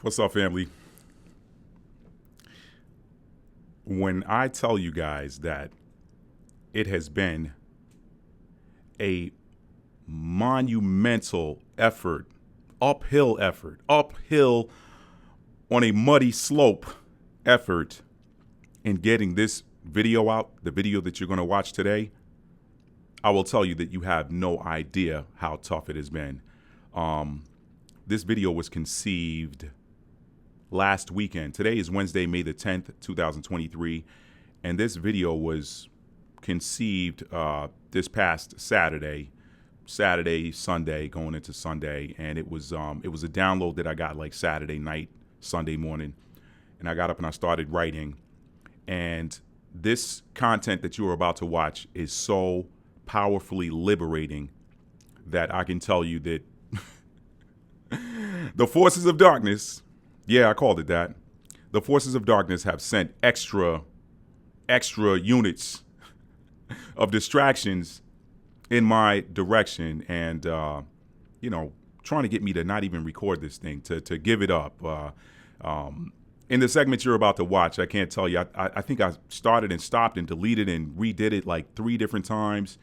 What's up, family? When I tell you guys that it has been a monumental uphill on a muddy slope effort in getting this video out, the video that you're going to watch today, I will tell you that you have no idea how tough it has been. This video was conceived last weekend. Today is Wednesday, May the 10th, 2023, and this video was conceived this past Sunday, going into Sunday, and it was a download that I got like Saturday night, Sunday morning, and I got up and I started writing, and this content that you are about to watch is so powerfully liberating that I can tell you that the forces of darkness, yeah, I called it that. The forces of darkness have sent extra units of distractions in my direction, and trying to get me to not even record this thing, to give it up. In the segment you're about to watch, I can't tell you. I think I started and stopped and deleted and redid it like 3 different times,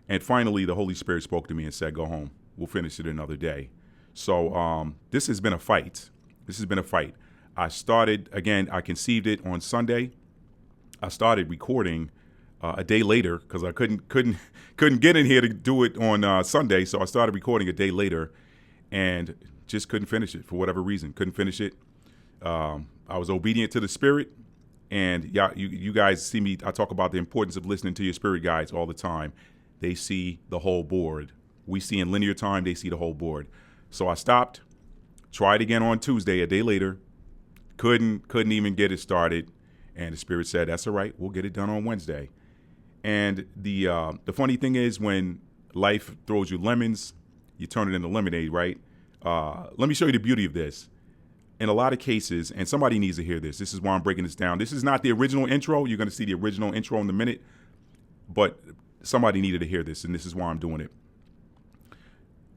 and finally the Holy Spirit spoke to me and said, "Go home. We'll finish it another day." So this has been a fight. I conceived it on Sunday. I started recording a day later because I couldn't get in here to do it on Sunday. So I started recording a day later and just couldn't finish it for whatever reason. Couldn't finish it. I was obedient to the Spirit. And you guys see me. I talk about the importance of listening to your spirit guides all the time. They see the whole board. We see in linear time, they see the whole board. So I stopped, tried again on Tuesday, a day later, couldn't even get it started. And the Spirit said, "That's all right. We'll get it done on Wednesday." And the funny thing is, when life throws you lemons, you turn it into lemonade, right? Let me show you the beauty of this. In a lot of cases, and somebody needs to hear this. This is why I'm breaking this down. This is not the original intro. You're going to see the original intro in a minute. But somebody needed to hear this, and this is why I'm doing it.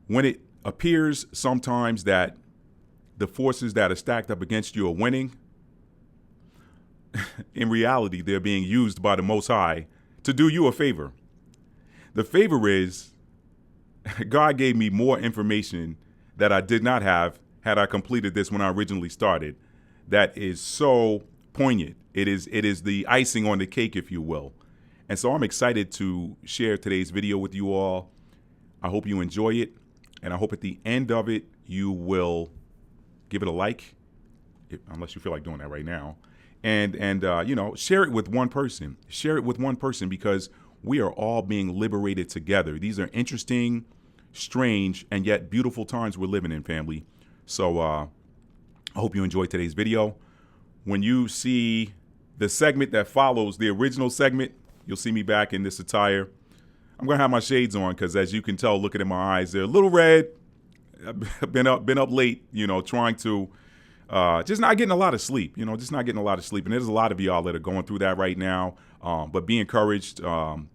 When it appears sometimes that the forces that are stacked up against you are winning, in reality, they're being used by the Most High to do you a favor. The favor is God gave me more information that I did not have had I completed this when I originally started. That is so poignant. It is the icing on the cake, if you will. And so I'm excited to share today's video with you all. I hope you enjoy it. And I hope at the end of it, you will give it a like, unless you feel like doing that right now. And share it with one person. Share it with one person, because we are all being liberated together. These are interesting, strange, and yet beautiful times we're living in, family. So I hope you enjoyed today's video. When you see the segment that follows the original segment, you'll see me back in this attire. I'm going to have my shades on because, as you can tell, looking at my eyes, they're a little red. I've been up late, trying to just not getting a lot of sleep, And there's a lot of y'all that are going through that right now. But be encouraged.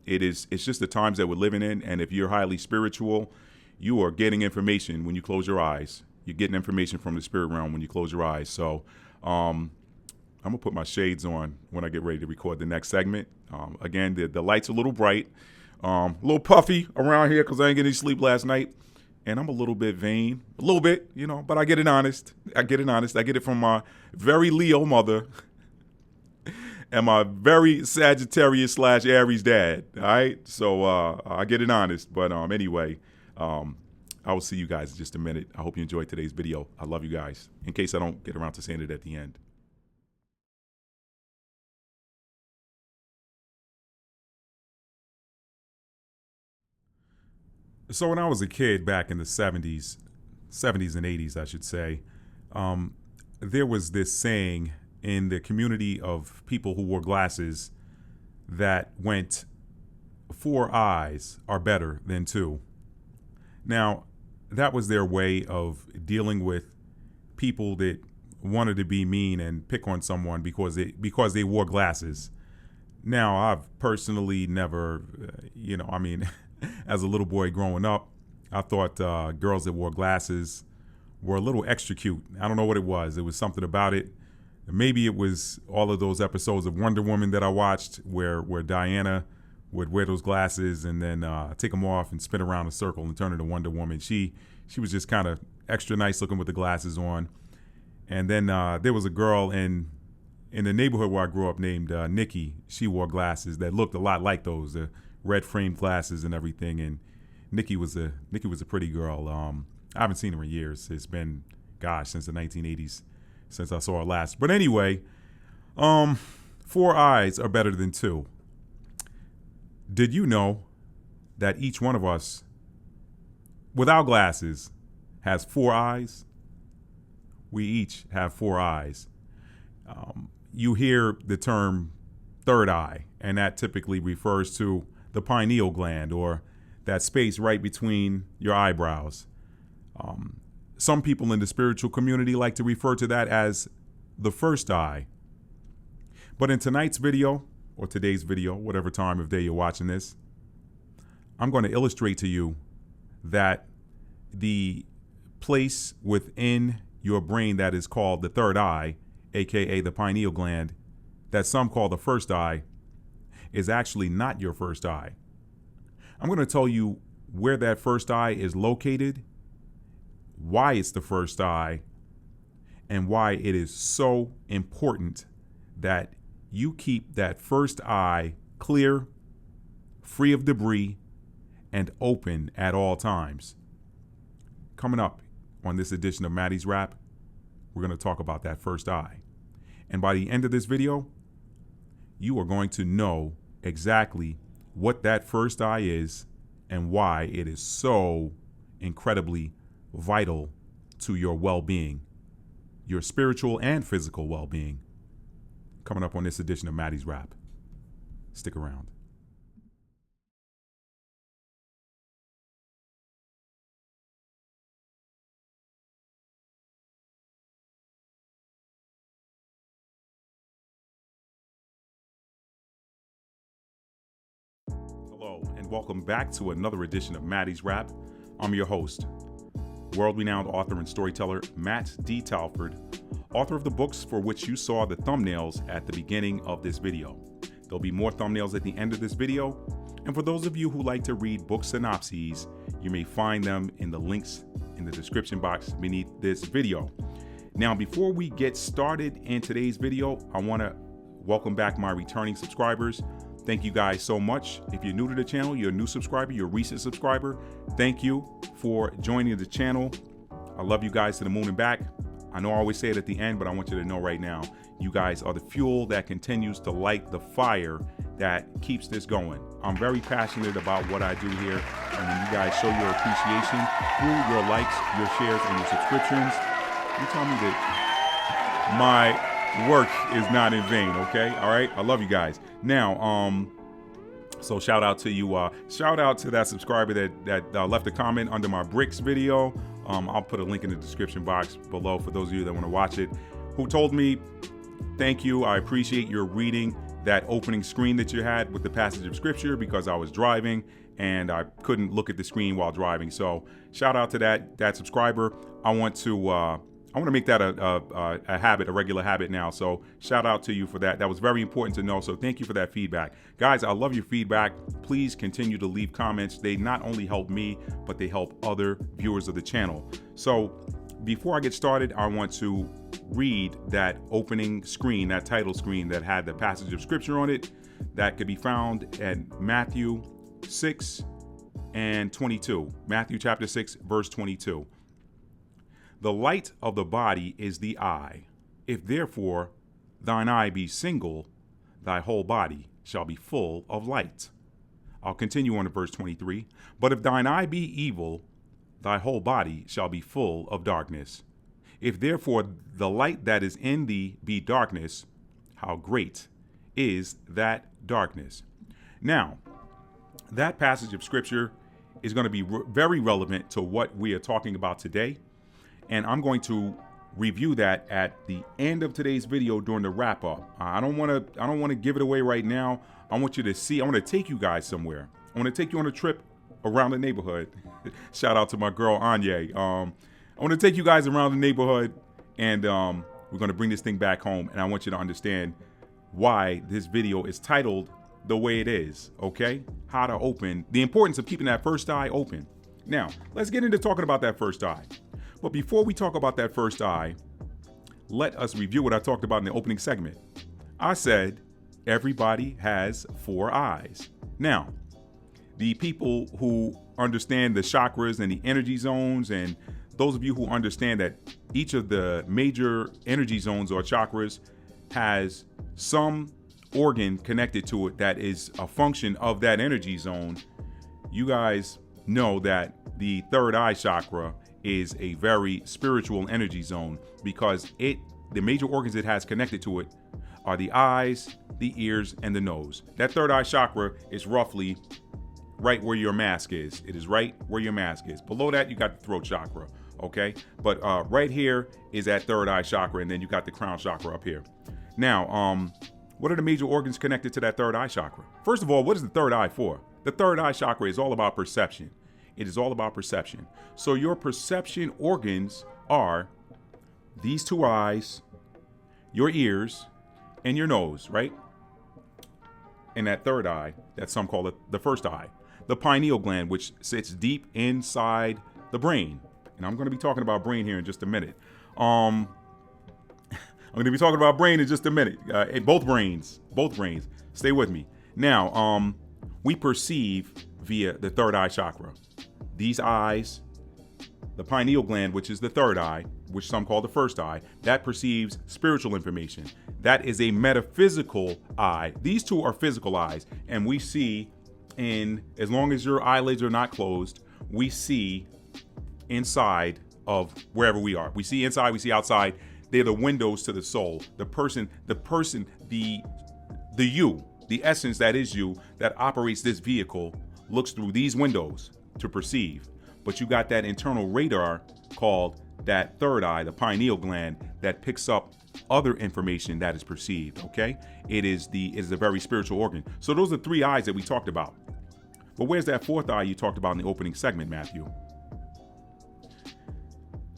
It's just the times that we're living in. And if you're highly spiritual, you are getting information when you close your eyes. You're getting information from the spirit realm when you close your eyes. So I'm going to put my shades on when I get ready to record the next segment. Again, the light's a little bright, a little puffy around here because I ain't getting any sleep last night. And I'm a little bit vain, but I get it honest. I get it from my very Leo mother and my very Sagittarius / Aries dad. All right. So I get it honest. But anyway, I will see you guys in just a minute. I hope you enjoyed today's video. I love you guys, in case I don't get around to saying it at the end. So when I was a kid back in the 70s and 80s, I should say, there was this saying in the community of people who wore glasses that went, 4 eyes are better than 2. Now, that was their way of dealing with people that wanted to be mean and pick on someone because they wore glasses. Now, I've personally never, as a little boy growing up, I thought girls that wore glasses were a little extra cute. I don't know what it was. It was something about it. Maybe it was all of those episodes of Wonder Woman that I watched where Diana would wear those glasses and then take them off and spin around in a circle and turn into Wonder Woman. She was just kind of extra nice looking with the glasses on. And then there was a girl in the neighborhood where I grew up named Nikki. She wore glasses that looked a lot like those, the red framed glasses and everything. And Nikki was a pretty girl. I haven't seen her in years. It's been, gosh, since the 1980s since I saw her last. But anyway, 4 eyes are better than 2. Did you know that each one of us, without glasses, has 4 eyes? We each have 4 eyes. You hear the term third eye, and that typically refers to the pineal gland, or that space right between your eyebrows. Some people in the spiritual community like to refer to that as the first eye. But in tonight's video, or today's video, whatever time of day you're watching this, I'm going to illustrate to you that the place within your brain that is called the third eye, aka the pineal gland, that some call the first eye, is actually not your first eye. I'm going to tell you where that first eye is located, why it's the first eye, and why it is so important that you keep that first eye clear, free of debris, and open at all times. Coming up on this edition of Maddie's Rap, we're going to talk about that first eye. And by the end of this video, you are going to know exactly what that first eye is and why it is so incredibly vital to your well-being, your spiritual and physical well-being. Coming up on this edition of Maddie's Rap. Stick around. Hello, and welcome back to another edition of Maddie's Rap. I'm your host, world-renowned author and storyteller Matt D. Talford, author of the books for which you saw the thumbnails at the beginning of this video. There'll be more thumbnails at the end of this video, and for those of you who like to read book synopses, you may find them in the links in the description box beneath this video. Now, before we get started in today's video, I want to welcome back my returning subscribers. Thank you guys so much. If you're new to the channel, you're a new subscriber, you're a recent subscriber, thank you for joining the channel. I love you guys to the moon and back. I know I always say it at the end, but I want you to know right now, you guys are the fuel that continues to light the fire that keeps this going. I'm very passionate about what I do here, and when you guys show your appreciation through your likes, your shares, and your subscriptions, you tell me that my work is not in vain, okay? All right? I love you guys. Now, so shout out to you. Shout out to that subscriber that left a comment under my bricks video. I'll put a link in the description box below for those of you that want to watch it, who told me, thank you, I appreciate your reading that opening screen that you had with the passage of scripture, because I was driving and I couldn't look at the screen while driving. So shout out to that subscriber. I want to make that a habit, a regular habit now. So shout out to you for that. That was very important to know. So thank you for that feedback. Guys, I love your feedback. Please continue to leave comments. They not only help me, but they help other viewers of the channel. So before I get started, I want to read that opening screen, that title screen that had the passage of scripture on it. That could be found at Matthew 6 and 22. Matthew chapter 6, verse 22. The light of the body is the eye. If therefore thine eye be single, thy whole body shall be full of light. I'll continue on to verse 23. But if thine eye be evil, thy whole body shall be full of darkness. If therefore the light that is in thee be darkness, how great is that darkness? Now, that passage of scripture is going to be very relevant to what we are talking about today. And I'm going to review that at the end of today's video during the wrap up. I don't want to give it away right now. I want you to see. I want to take you guys somewhere. I want to take you on a trip around the neighborhood. Shout out to my girl Anya. I want to take you guys around the neighborhood, and we're going to bring this thing back home. And I want you to understand why this video is titled the way it is, okay? How to open, the importance of keeping that first eye open. Now, let's get into talking about that first eye. But before we talk about that first eye, let us review what I talked about in the opening segment. I said everybody has 4 eyes. Now, the people who understand the chakras and the energy zones, and those of you who understand that each of the major energy zones or chakras has some organ connected to it that is a function of that energy zone, you guys know that the third eye chakra is a very spiritual energy zone, because the major organs it has connected to it are the eyes, the ears, and the nose. That third eye chakra is roughly right where your mask is. It is right where your mask is. Below that, you got the throat chakra, okay? But right here is that third eye chakra, and then you got the crown chakra up here. Now, what are the major organs connected to that third eye chakra? First of all, what is the third eye for? The third eye chakra is all about perception. It is all about perception. So your perception organs are these 2 eyes, your ears, and your nose, right? And that third eye, that some call it the first eye. The pineal gland, which sits deep inside the brain. And I'm going to be talking about brain here in just a minute. I'm going to be talking about brain in just a minute. Both brains. Stay with me. Now, we perceive via the third eye chakra. These eyes, the pineal gland, which is the third eye, which some call the first eye, that perceives spiritual information. That is a metaphysical eye. These 2 are physical eyes, and we see as long as your eyelids are not closed, we see inside of wherever we are. We see inside, we see outside. They're the windows to the soul. The you, the essence that is you, that operates this vehicle, looks through these windows to perceive. But you got that internal radar called that third eye, the pineal gland, that picks up other information that is perceived, okay? It is a very spiritual organ. So those are 3 eyes that we talked about. But where's that 4th eye you talked about in the opening segment, Matthew?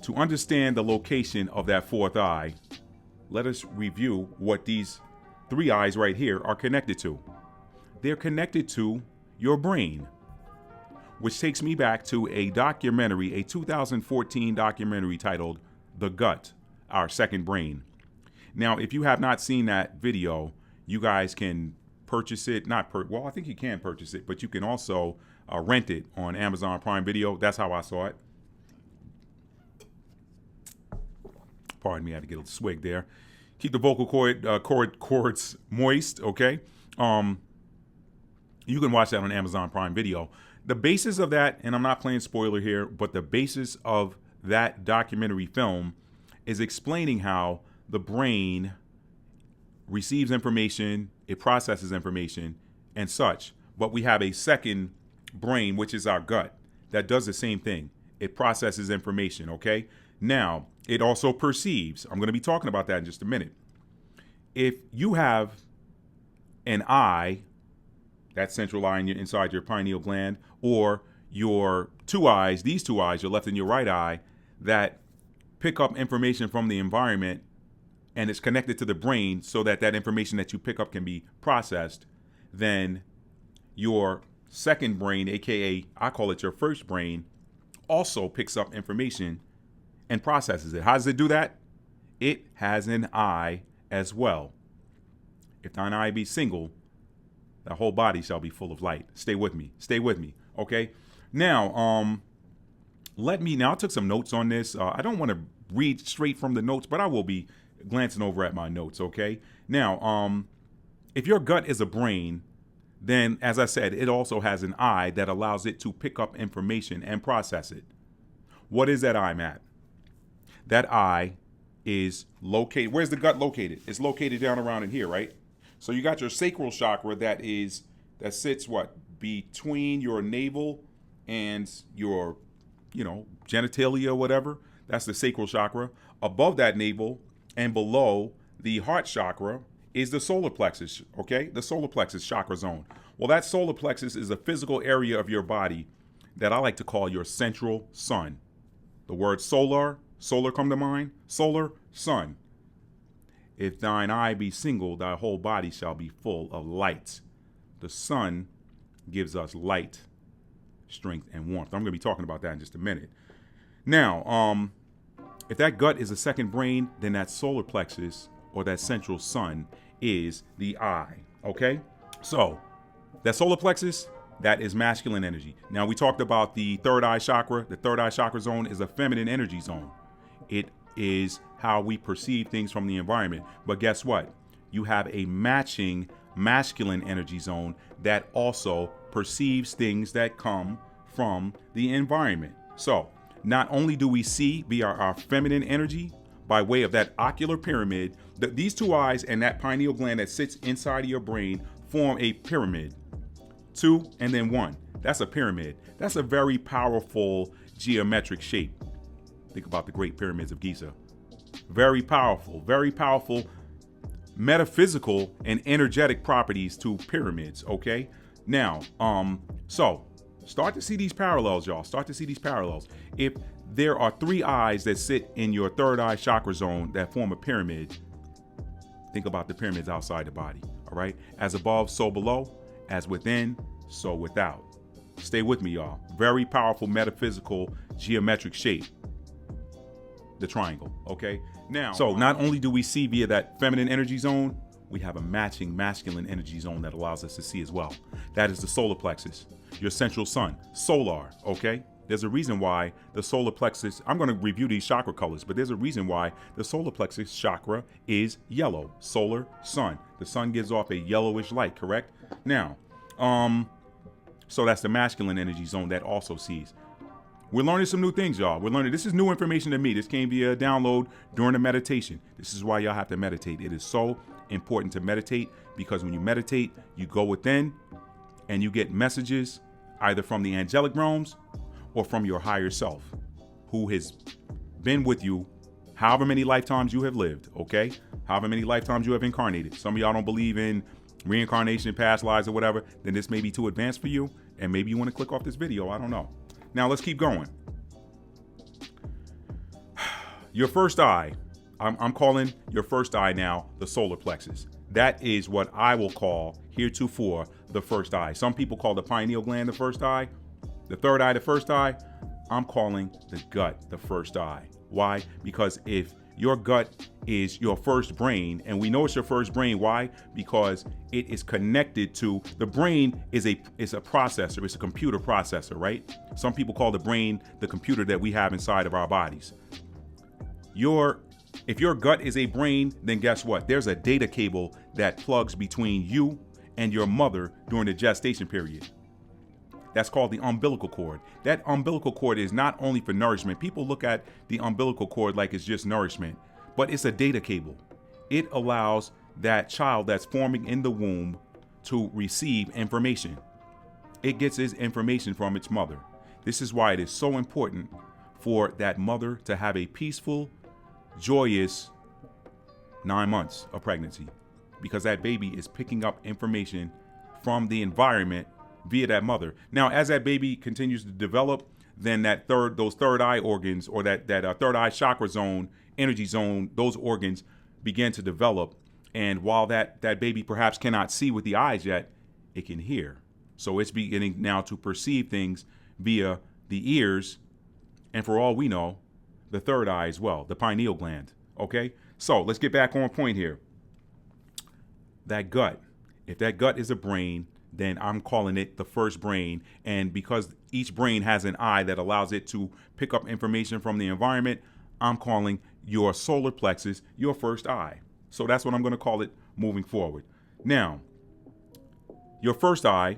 To understand the location of that 4th eye, let us review what these 3 eyes right here are connected to. They're connected to your brain, which takes me back to a 2014 documentary titled The Gut, Our Second Brain. Now, if you have not seen that video, you guys can purchase it. I think you can purchase it, but you can also rent it on Amazon Prime Video. That's how I saw it. Pardon me, I had to get a swig there. Keep the vocal cords moist, okay? You can watch that on Amazon Prime Video. The basis of that, and I'm not playing spoiler here, but the basis of that documentary film is explaining how the brain receives information, it processes information, and such. But we have a second brain, which is our gut, that does the same thing. It processes information, okay? Now, it also perceives. I'm going to be talking about that in just a minute. If you have an eye, that central eye inside your pineal gland, or your 2 eyes, these 2 eyes, your left and your right eye, that pick up information from the environment, and it's connected to the brain so that that information that you pick up can be processed, then your second brain, aka I call it your first brain, also picks up information and processes it. How does it do that? It has an eye as well. If thine eye be single, the whole body shall be full of light. Stay with me. Okay? Now, I took some notes on this. I don't want to read straight from the notes, but I will be glancing over at my notes, okay? Now, if your gut is a brain, then, as I said, it also has an eye that allows it to pick up information and process it. What is that eye, Matt? That eye is located. Where's the gut located? It's located down around in here, right? So you got your sacral chakra that sits between your navel and your, genitalia, whatever. That's the sacral chakra. Above that navel and below the heart chakra is the solar plexus, okay? The solar plexus chakra zone. Well, that solar plexus is a physical area of your body that I like to call your central sun. The word solar come to mind. Solar, sun. If thine eye be single, thy whole body shall be full of light. The sun gives us light, strength, and warmth. I'm going to be talking about that in just a minute. Now, if that gut is a second brain, then that solar plexus or that central sun is the eye. Okay? So, that solar plexus, that is masculine energy. Now, we talked about the third eye chakra. The third eye chakra zone is a feminine energy zone. It is how we perceive things from the environment. But guess what? You have a matching masculine energy zone that also perceives things that come from the environment. So, not only do we see via our feminine energy by way of that ocular pyramid, these two eyes and that pineal gland that sits inside of your brain form a pyramid. 2 and then 1. That's a pyramid. That's a very powerful geometric shape. Think about the Great Pyramids of Giza. Very powerful metaphysical and energetic properties to pyramids, okay? Now, so start to see these parallels, y'all. Start to see these parallels. If there are 3 eyes that sit in your third eye chakra zone that form a pyramid, think about the pyramids outside the body, all right? As above, so below. As within, so without. Stay with me, y'all. Very powerful metaphysical geometric shape. The triangle, okay? Now, so not only do we see via that feminine energy zone, we have a matching masculine energy zone that allows us to see as well. That is the solar plexus, your central sun, solar, okay? There's a reason why the solar plexus, I'm going to review these chakra colors, but there's a reason why the solar plexus chakra is yellow, solar, sun. The sun gives off a yellowish light, correct? Now, so that's the masculine energy zone that also sees. We're learning some new things, y'all. This is new information to me. This came via download during the meditation. This is why y'all have to meditate. It is so important to meditate because when you meditate, you go within and you get messages either from the angelic realms or from your higher self who has been with you however many lifetimes you have lived, okay? However many lifetimes you have incarnated. Some of y'all don't believe in reincarnation, past lives or whatever, then this may be too advanced for you and maybe you want to click off this video. I don't know. Now let's keep going. Your first eye, I'm calling your first eye now the solar plexus. That is what I will call heretofore the first eye. Some people call the pineal gland the first eye, the third eye the first eye. I'm calling the gut the first eye. Why? Because if your gut is your first brain, and we know it's your first brain. Why? Because it is connected to the brain is a processor. It's a computer processor, right? Some people call the brain the computer that we have inside of our bodies. If your gut is a brain, then guess what? There's a data cable that plugs between you and your mother during the gestation period. That's called the umbilical cord. That umbilical cord is not only for nourishment. People look at the umbilical cord like it's just nourishment, but it's a data cable. It allows that child that's forming in the womb to receive information. It gets its information from its mother. This is why it is so important for that mother to have a peaceful, joyous 9 months of pregnancy, because that baby is picking up information from the environment via that mother. Now, as that baby continues to develop, then those third eye organs or that third eye chakra zone, energy zone, those organs begin to develop. And while that baby perhaps cannot see with the eyes yet, it can hear. So it's beginning now to perceive things via the ears, and for all we know, the third eye as well, the pineal gland. Okay? So let's get back on point here. That gut, if that gut is a brain, then I'm calling it the first brain. And because each brain has an eye that allows it to pick up information from the environment, I'm calling your solar plexus your first eye. So that's what I'm going to call it moving forward. Now, your first eye,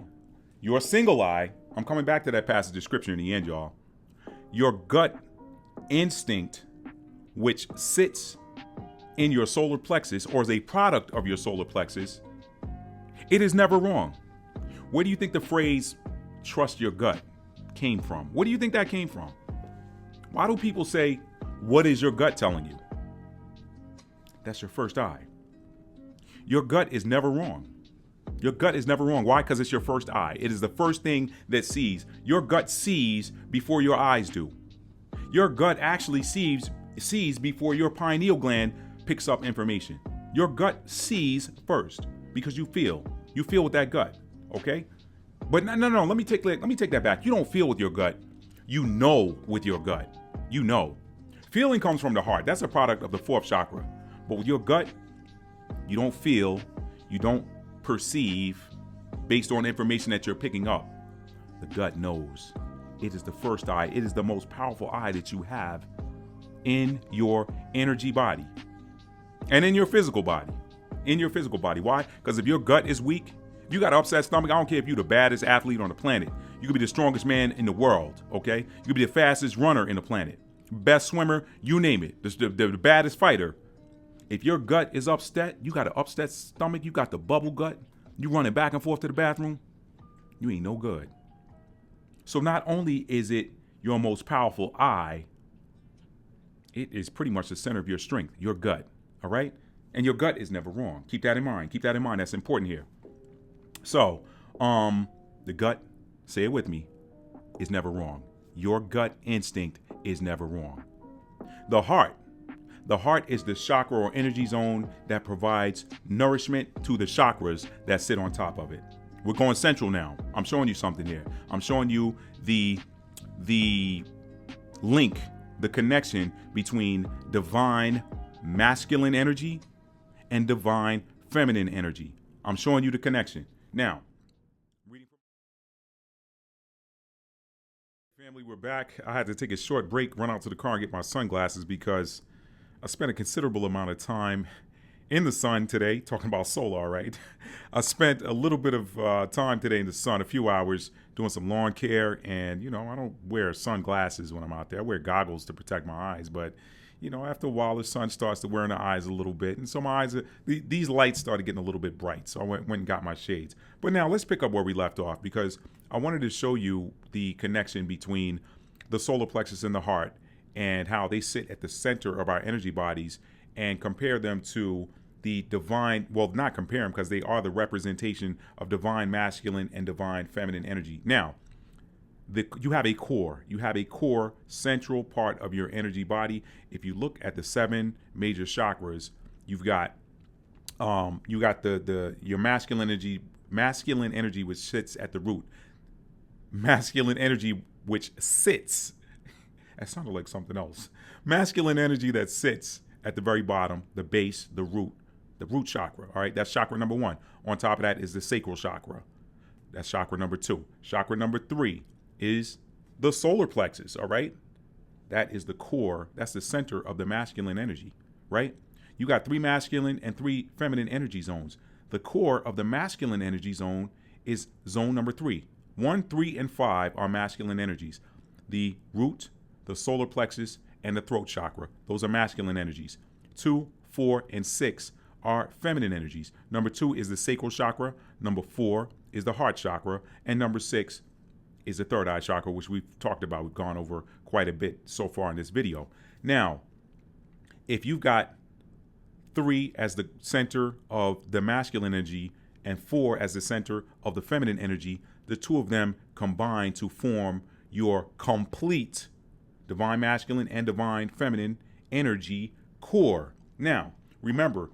your single eye, I'm coming back to that passage of scripture in the end, y'all. Your gut instinct, which sits in your solar plexus or is a product of your solar plexus, it is never wrong. Where do you think the phrase trust your gut came from? Where do you think that came from? Why do people say, what is your gut telling you? That's your first eye. Your gut is never wrong. Your gut is never wrong. Why? Because it's your first eye. It is the first thing that sees. Your gut sees before your eyes do. Your gut actually sees before your pineal gland picks up information. Your gut sees first because you feel with that gut, okay? But no. Let me take that back. You don't feel with your gut. You know with your gut. You know. Feeling comes from the heart. That's a product of the fourth chakra. But with your gut, you don't feel, you don't perceive based on information that you're picking up. The gut knows. It is the first eye. It is the most powerful eye that you have in your energy body and in your physical body. Why? Because if your gut is weak, you got an upset stomach. I don't care if you're the baddest athlete on the planet. You could be the strongest man in the world, okay? You could be the fastest runner in the planet, best swimmer, you name it, the baddest fighter. If your gut is upset, you got an upset stomach, you got the bubble gut, you running back and forth to the bathroom, you ain't no good. So not only is it your most powerful eye, it is pretty much the center of your strength, your gut, all right? And your gut is never wrong. Keep that in mind. That's important here. So, the gut, say it with me, is never wrong. Your gut instinct is never wrong. The heart is the chakra or energy zone that provides nourishment to the chakras that sit on top of it. We're going central now. I'm showing you something here. I'm showing you the link, the connection between divine masculine energy and divine feminine energy. I'm showing you the connection. Now, family, we're back. I had to take a short break, run out to the car and get my sunglasses because I spent a considerable amount of time in the sun today, talking about solar, right? I spent a little bit of time today in the sun, a few hours, doing some lawn care. And, I don't wear sunglasses when I'm out there. I wear goggles to protect my eyes. But, after a while, the sun starts to wear in the eyes a little bit. And so my eyes, these lights started getting a little bit bright. So I went and got my shades. But now let's pick up where we left off because I wanted to show you the connection between the solar plexus and the heart and how they sit at the center of our energy bodies and compare them to the divine, well, not compare them because they are the representation of divine masculine and divine feminine energy. Now, you have a core central part of your energy body. If you look at the 7 major chakras, you've got your masculine energy which sits at the root. Masculine energy which sits, that sounded like something else. Masculine energy that sits at the very bottom, the base, the root chakra. All right, that's chakra number 1. On top of that is the sacral chakra. That's chakra number 2. Chakra number 3 is the solar plexus. All right, that is the core. That's the center of the masculine energy, right? You got 3 masculine and 3 feminine energy zones. The core of the masculine energy zone is zone number 3. 1, 3, and 5 are masculine energies. The root, the solar plexus, and the throat chakra. Those are masculine energies. 2, 4, and 6 are feminine energies. Number 2 is the sacral chakra. Number 4 is the heart chakra. And number 6 is the third eye chakra, which we've talked about. We've gone over quite a bit so far in this video. Now, if you've got 3 as the center of the masculine energy and 4 as the center of the feminine energy, the 2 of them combine to form your complete divine masculine and divine feminine energy core. Now, remember,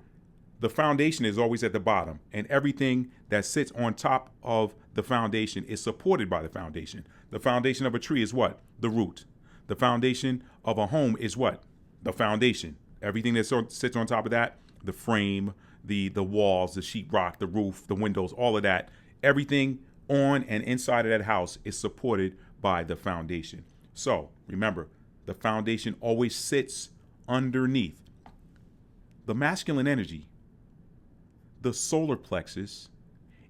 the foundation is always at the bottom, and everything that sits on top of the foundation is supported by the foundation. The foundation of a tree is what? The root. The foundation of a home is what? The foundation. Everything that sits on top of that, the frame, the walls, the sheetrock, the roof, the windows, all of that, everything on and inside of that house is supported by the foundation. So remember, the foundation always sits underneath. The masculine energy, the solar plexus,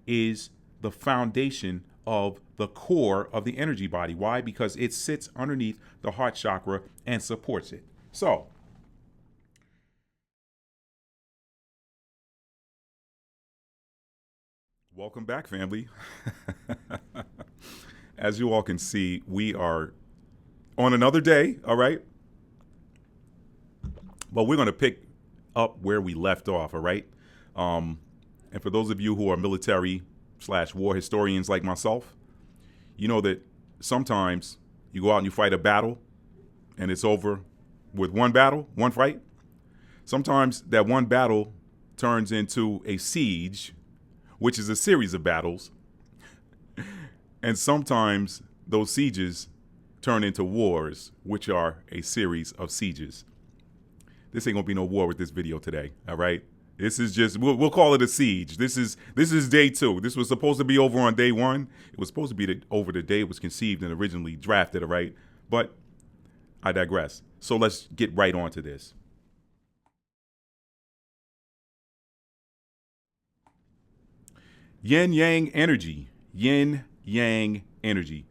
is the foundation of the core of the energy body. Why? Because it sits underneath the heart chakra and supports it. So, welcome back, family. As you all can see, we are on another day, all right? But we're going to pick up where we left off, all right? And for those of you who are military/war historians like myself, you know that sometimes you go out and you fight a battle and it's over with one battle, one fight. Sometimes that one battle turns into a siege, which is a series of battles. And sometimes those sieges turn into wars, which are a series of sieges. This ain't gonna be no war with this video today, all right? This is just, we'll call it a siege. This is day 2. This was supposed to be over on day 1. It was supposed to be over the day it was conceived and originally drafted, all right? But I digress. So let's get right on to this. Yin-yang energy. Yin-yang energy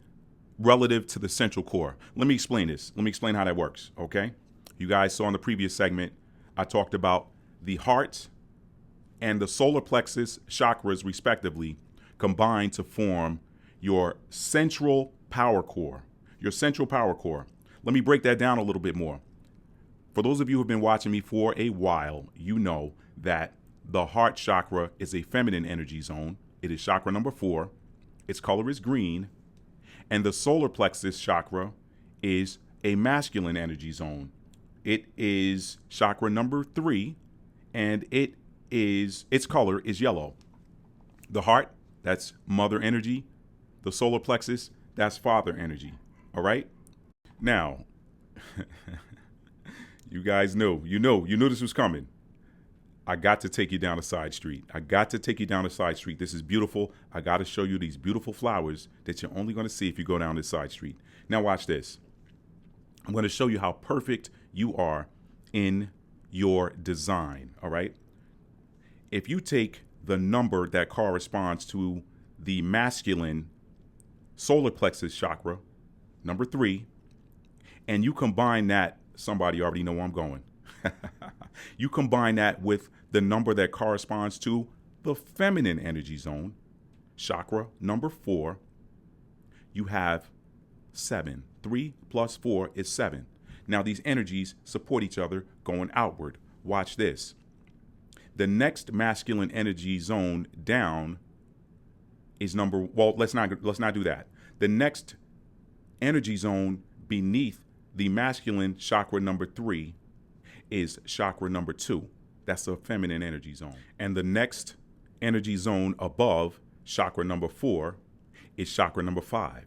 relative to the central core. Let me explain this. Let me explain how that works, okay? You guys saw in the previous segment, I talked about the heart and the solar plexus chakras, respectively, combine to form your central power core. Your central power core. Let me break that down a little bit more. For those of you who have been watching me for a while, you know that the heart chakra is a feminine energy zone. It is chakra number 4. Its color is green. And the solar plexus chakra is a masculine energy zone. It is chakra number 3, and its color is yellow. The heart, that's mother energy. The solar plexus, that's father energy. All right? Now, you guys knew this was coming. I got to take you down a side street. This is beautiful. I got to show you these beautiful flowers that you're only going to see if you go down this side street. Now watch this. I'm going to show you how perfect you are in your design, all right? If you take the number that corresponds to the masculine solar plexus chakra, number 3, and you combine that, somebody already know where I'm going. You combine that with the number that corresponds to the feminine energy zone, chakra number 4, you have 7. 3 plus 4 is 7. Now these energies support each other going outward. Watch this. The next masculine energy zone down is let's not do that. The next energy zone beneath the masculine chakra number 3 is chakra number 2. That's a feminine energy zone. And the next energy zone above chakra number 4 is chakra number 5.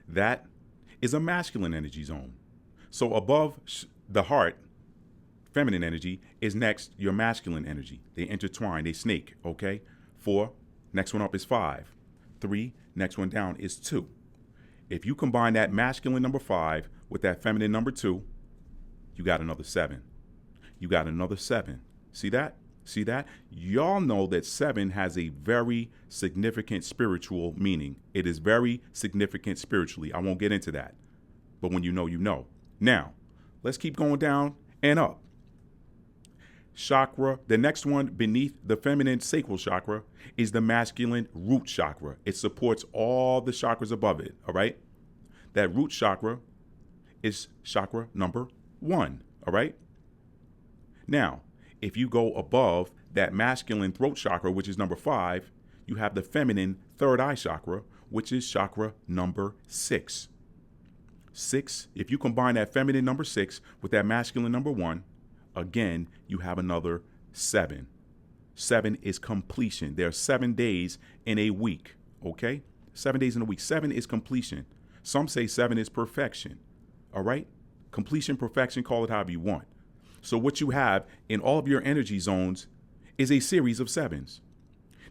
That is a masculine energy zone. So above the heart, feminine energy, is next your masculine energy. They intertwine, they snake, okay? 4, next one up is 5. 3, next one down is 2. If you combine that masculine number 5 with that feminine number 2, you got another 7. You got another 7. See that? See that? Y'all know that 7 has a very significant spiritual meaning. It is very significant spiritually. I won't get into that. But when you know, you know. Now, let's keep going down and up. Chakra, the next one beneath the feminine sacral chakra is the masculine root chakra. It supports all the chakras above it, all right? That root chakra is chakra number 1, all right? Now, if you go above that masculine throat chakra, which is number 5, you have the feminine third eye chakra, which is chakra number 6. 6, if you combine that feminine number 6 with that masculine number 1, again, you have another 7. 7 is completion. There are 7 days in a week, okay? 7 days in a week. 7 is completion. Some say 7 is perfection, all right? Completion, perfection, call it however you want. So what you have in all of your energy zones is a series of 7s.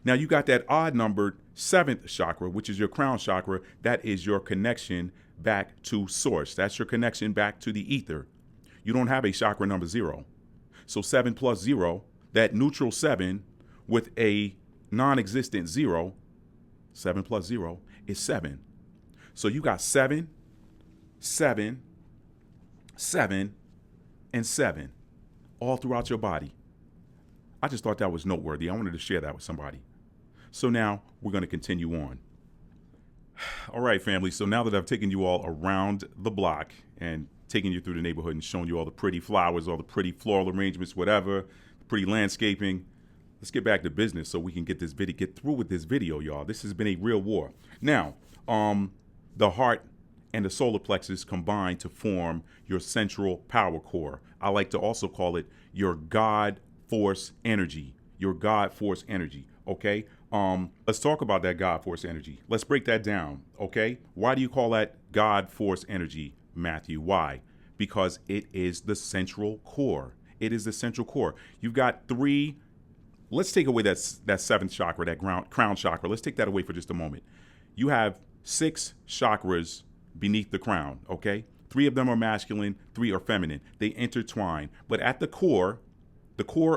Now you got that odd numbered 7th chakra, which is your crown chakra. That is your connection back to source. That's your connection back to the ether. You don't have a chakra number 0. So 7 plus 0, that neutral 7 with a non-existent 0, 7 plus 0 is 7. So you got 7, 7, 7, and 7 all throughout your body. I just thought that was noteworthy. I wanted to share that with somebody. So now we're going to continue on. All right, family. So now that I've taken you all around the block and taking you through the neighborhood and showing you all the pretty flowers, all the pretty floral arrangements, whatever, pretty landscaping, let's get back to business so we can get through with this video, y'all. This has been a real war. Now, the heart and the solar plexus combine to form your central power core. I like to also call it your God force energy. Your God force energy. Okay. Let's talk about that God force energy. Let's break that down. Okay. Why do you call that God force energy, Matthew? Why? Because it is the central core. It is the central core. You've got three. Let's take away that seventh chakra, that crown chakra. Let's take that away for just a moment. You have 6 chakras beneath the crown, okay? 3 of them are masculine, 3 are feminine. They intertwine. But at the core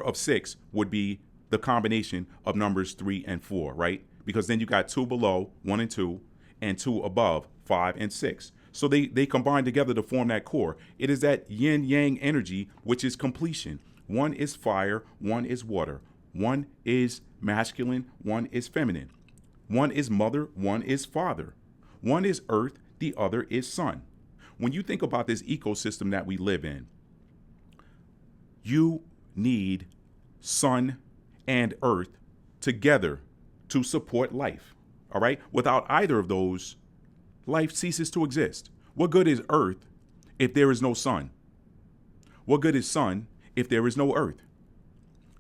of 6 would be the combination of numbers 3 and 4, right? Because then you got 2 below, 1 and 2, and 2 above, 5 and 6. So they combine together to form that core. It is that yin yang energy, which is completion. One is fire, one is water. One is masculine, one is feminine. One is mother, one is father. One is earth, the other is sun. When you think about this ecosystem that we live in, you need sun and earth together to support life. All right? Without either of those, life ceases to exist. What good is earth if there is no sun? What good is sun if there is no earth?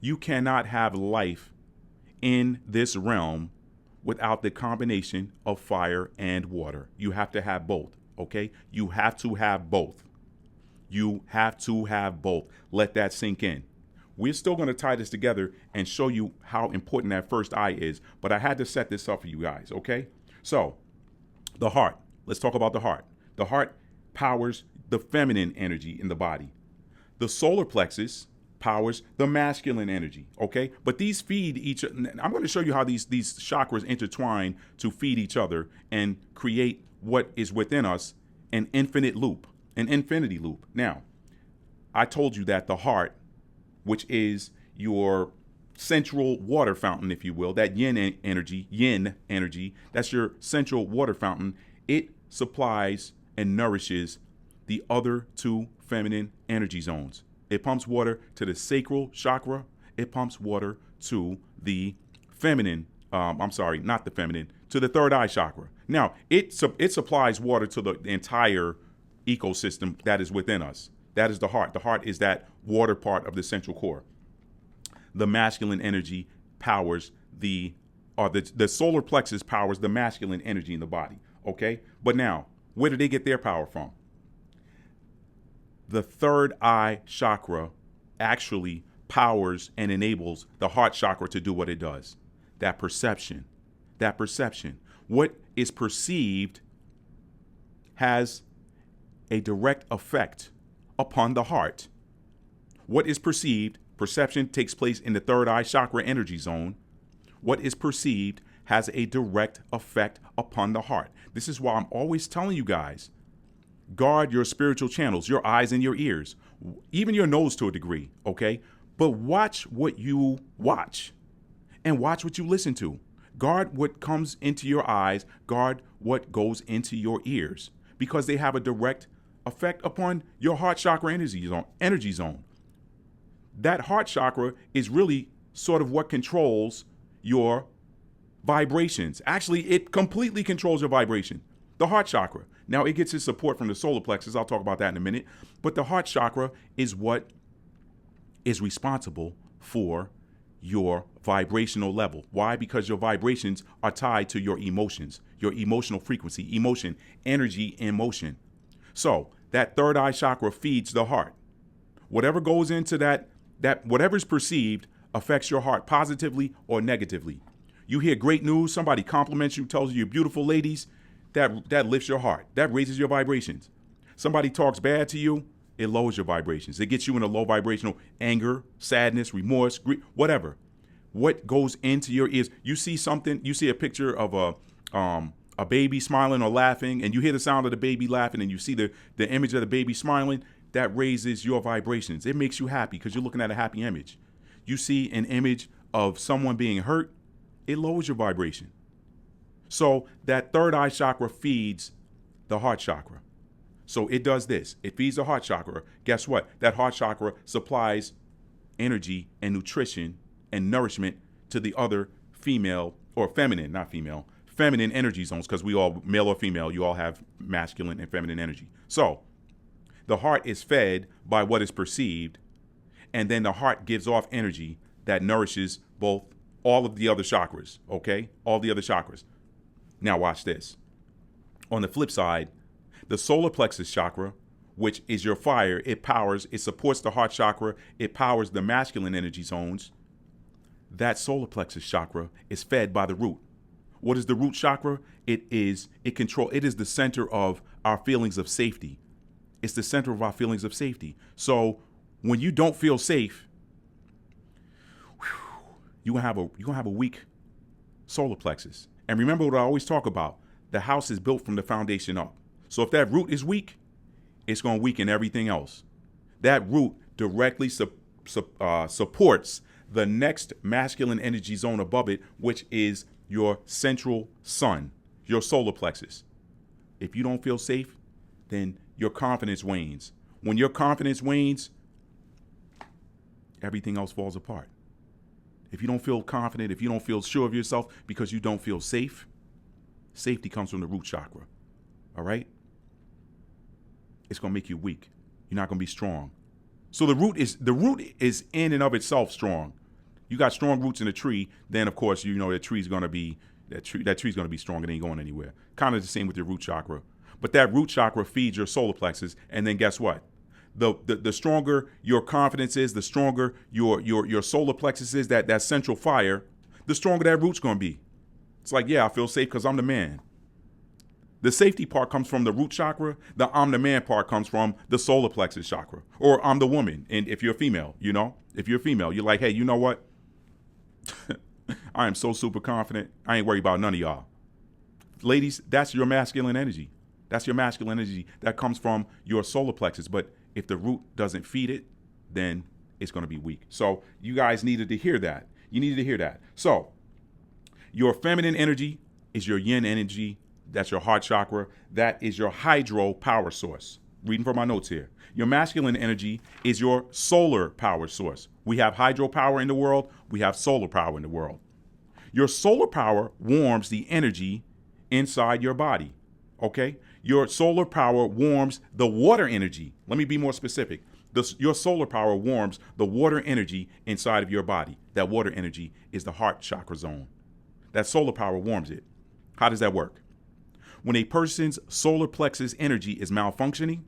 You cannot have life in this realm without the combination of fire and water. You have to have both, okay? You have to have both. You have to have both. Let that sink in. We're still going to tie this together and show you how important that first eye is, but I had to set this up for you guys, okay? So, the heart. Let's talk about the heart. The heart powers the feminine energy in the body. The solar plexus powers the masculine energy, okay? But these feed each other. I'm going to show you how these chakras intertwine to feed each other and create what is within us, an infinite loop, an infinity loop. Now, I told you that the heart, which is your central water fountain, if you will, that yin energy, that's your central water fountain. It supplies and nourishes the other 2 feminine energy zones. It pumps water to the sacral chakra. It pumps water to the feminine, to the third eye chakra. Now, it supplies water to the entire ecosystem that is within us. That is the heart. The heart is that water part of the central core. The masculine energy powers the solar plexus powers the masculine energy in the body. Okay? But now, where do they get their power from? The third eye chakra actually powers and enables the heart chakra to do what it does. That perception. What is perceived has a direct effect upon the heart. What is perceived, perception takes place in the third eye chakra energy zone. What is perceived has a direct effect upon the heart. This is why I'm always telling you guys, guard your spiritual channels, your eyes and your ears, even your nose to a degree, okay? But watch what you watch and watch what you listen to. Guard what comes into your eyes, guard what goes into your ears, because they have a direct effect upon your heart chakra energy zone. That heart chakra is really sort of what controls your vibrations. Actually, it completely controls your vibration. The heart chakra. Now, it gets its support from the solar plexus. I'll talk about that in a minute. But the heart chakra is what is responsible for your vibrational level. Why? Because your vibrations are tied to your emotions, your emotional frequency, emotion, energy, and motion. So that third eye chakra feeds the heart. Whatever goes into that whatever's perceived affects your heart positively or negatively. You hear great news, somebody compliments you, tells you you're beautiful, ladies, that lifts your heart. That raises your vibrations. Somebody talks bad to you, it lowers your vibrations. It gets you in a low vibrational anger, sadness, remorse, grief, whatever. What goes into your ears? You see something, you see a picture of a baby smiling or laughing, and you hear the sound of the baby laughing, and you see the image of the baby smiling, that raises your vibrations. It makes you happy because you're looking at a happy image. You see an image of someone being hurt, it lowers your vibration. So that third eye chakra feeds the heart chakra. So it does this. It feeds the heart chakra. Guess what? That heart chakra supplies energy and nutrition and nourishment to the other female, or feminine, not female, feminine energy zones, because we all, male or female, you all have masculine and feminine energy. So the heart is fed by what is perceived, and then the heart gives off energy that nourishes both all of the other chakras, okay? All the other chakras. Now watch this. On the flip side, the solar plexus chakra, which is your fire, it supports the heart chakra, it powers the masculine energy zones. That solar plexus chakra is fed by the root. What is the root chakra? It is the center of our feelings of safety. It's the center of our feelings of safety. So when you don't feel safe, you're gonna have a weak solar plexus. And remember what I always talk about: the house is built from the foundation up. So if that root is weak, it's gonna weaken everything else. That root directly supports the next masculine energy zone above it, which is your central sun, your solar plexus. If you don't feel safe, then your confidence wanes. When your confidence wanes, everything else falls apart. If you don't feel confident, if you don't feel sure of yourself because you don't feel safe, safety comes from the root chakra. All right? It's going to make you weak. You're not going to be strong. So the root is in and of itself strong. You got strong roots in a tree, then of course you know that tree's going to be strong. It ain't going anywhere. Kind of the same with your root chakra. But that root chakra feeds your solar plexus, and then guess what? The stronger your confidence is, the stronger your solar plexus is, that central fire, the stronger that root's going to be. It's like, yeah, I feel safe because I'm the man. The safety part comes from the root chakra. The I'm the man part comes from the solar plexus chakra. Or I'm the woman. And if you're female, if you're female, you're like, hey, you know what? I am so super confident. I ain't worried about none of y'all. Ladies, that's your masculine energy. That's your masculine energy. That comes from your solar plexus. But if the root doesn't feed it, then it's going to be weak. So you guys needed to hear that. You needed to hear that. So your feminine energy is your yin energy. That's your heart chakra. That is your hydro power source. Reading from my notes here. Your masculine energy is your solar power source. We have hydropower in the world. We have solar power in the world. Your solar power warms the energy inside your body. Okay? Your solar power warms the water energy. Let me be more specific. Your solar power warms the water energy inside of your body. That water energy is the heart chakra zone. That solar power warms it. How does that work? When a person's solar plexus energy is malfunctioning,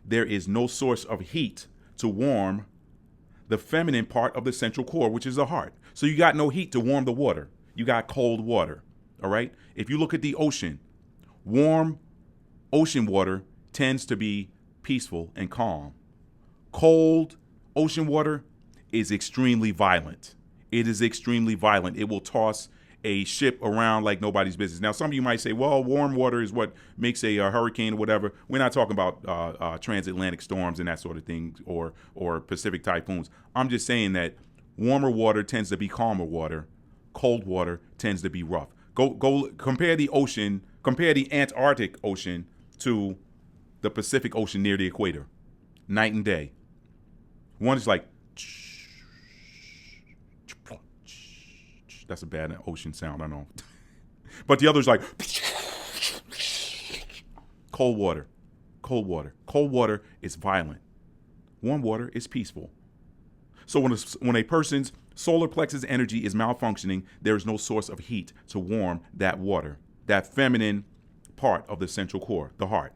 there is no source of heat to warm the feminine part of the central core, which is the heart. So you got no heat to warm the water. You got cold water, all right? If you look at the ocean, warm ocean water tends to be peaceful and calm. Cold ocean water is extremely violent. It is extremely violent. It will toss a ship around like nobody's business. Now, some of you might say, well, warm water is what makes a hurricane or whatever. We're not talking about transatlantic storms and that sort of thing, or Pacific typhoons. I'm just saying that warmer water tends to be calmer water. Cold water tends to be rough. Go compare the ocean, compare the Antarctic Ocean to the Pacific Ocean near the equator. Night and day. One is like, that's a bad ocean sound, I know. But the other's like, cold water. Cold water. Cold water is violent. Warm water is peaceful. So when a person's solar plexus energy is malfunctioning, there is no source of heat to warm that water, that feminine part of the central core, the heart.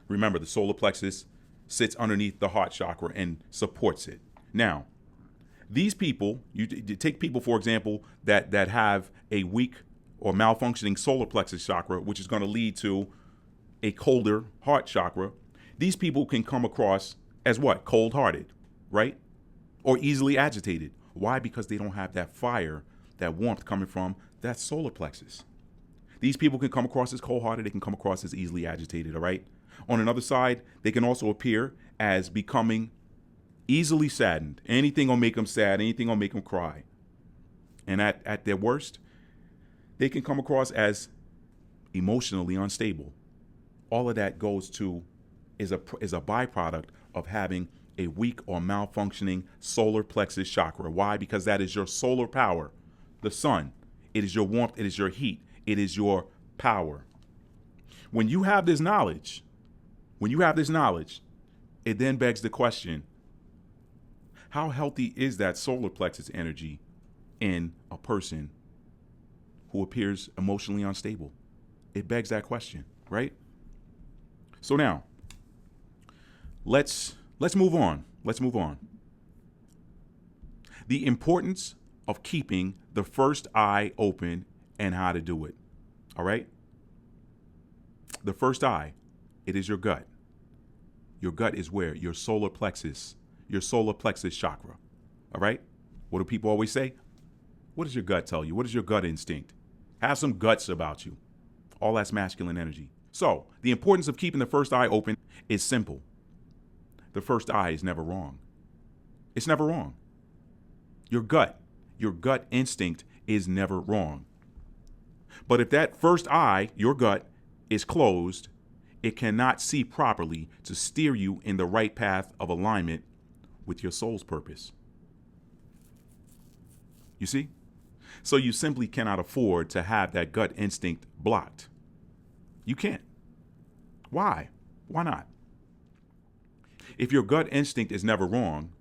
Remember, the solar plexus sits underneath the heart chakra and supports it. Now, these people, you take people, for example, that have a weak or malfunctioning solar plexus chakra, which is going to lead to a colder heart chakra. These people can come across as what? Cold-hearted, right? Or easily agitated. Why? Because they don't have that fire, that warmth coming from that solar plexus. These people can come across as cold-hearted. They can come across as easily agitated, all right? On another side, they can also appear as becoming easily saddened. Anything will make them sad. Anything will make them cry. And at their worst, they can come across as emotionally unstable. All of that is a byproduct of having a weak or malfunctioning solar plexus chakra. Why? Because that is your solar power, the sun. It is your warmth. It is your heat. It is your power. When you have this knowledge, it then begs the question, how healthy is that solar plexus energy in a person who appears emotionally unstable? It begs that question, right? So now, let's move on. Let's move on. The importance of keeping the first eye open and how to do it. All right? The first eye, it is your gut. Your gut is where? Your solar plexus chakra. All right? What do people always say? What does your gut tell you? What is your gut instinct? Have some guts about you. All that's masculine energy. So, the importance of keeping the first eye open is simple. The first eye is never wrong. It's never wrong. Your gut instinct is never wrong. But if that first eye, your gut, is closed, it cannot see properly to steer you in the right path of alignment with your soul's purpose. You see? So you simply cannot afford to have that gut instinct blocked. You can't. Why? Why not? If your gut instinct is never wrong,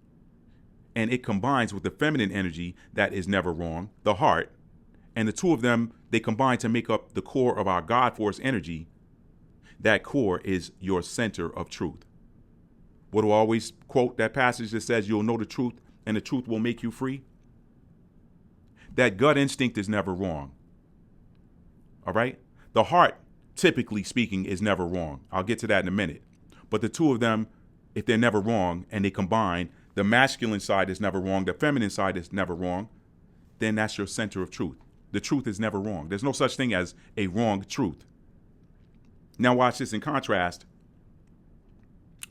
and it combines with the feminine energy that is never wrong, the heart, and the two of them, they combine to make up the core of our God force energy, that core is your center of truth. What do I always quote that passage that says, you'll know the truth and the truth will make you free? That gut instinct is never wrong. All right? The heart, typically speaking, is never wrong. I'll get to that in a minute. But the two of them, if they're never wrong and they combine, the masculine side is never wrong, the feminine side is never wrong, then that's your center of truth. The truth is never wrong. There's no such thing as a wrong truth. Now watch this in contrast.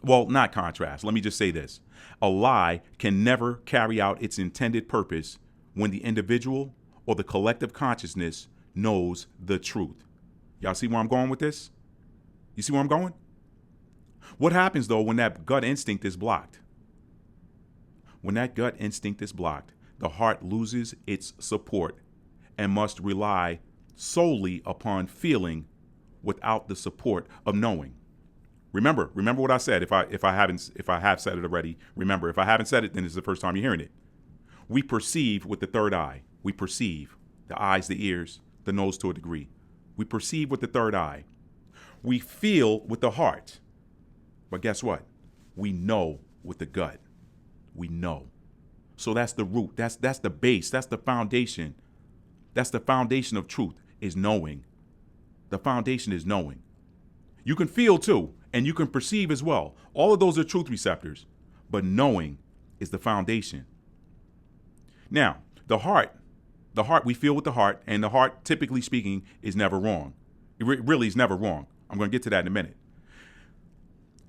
Well, not contrast. Let me just say this. A lie can never carry out its intended purpose when the individual or the collective consciousness knows the truth. Y'all see where I'm going with this? You see where I'm going? What happens, though, when that gut instinct is blocked? When that gut instinct is blocked, the heart loses its support and must rely solely upon feeling without the support of knowing. Remember what I said. If I have said it already, remember. If I haven't said it, then it's the first time you're hearing it. We perceive with the third eye. We perceive the eyes, the ears, the nose to a degree. We perceive with the third eye. We feel with the heart. But guess what? We know with the gut. We know. So that's the root. That's the base. That's the foundation. That's the foundation of truth, is knowing. The foundation is knowing. You can feel too, and you can perceive as well. All of those are truth receptors, but knowing is the foundation. Now, the heart, we feel with the heart, and the heart, typically speaking, is never wrong. It really is never wrong. I'm going to get to that in a minute.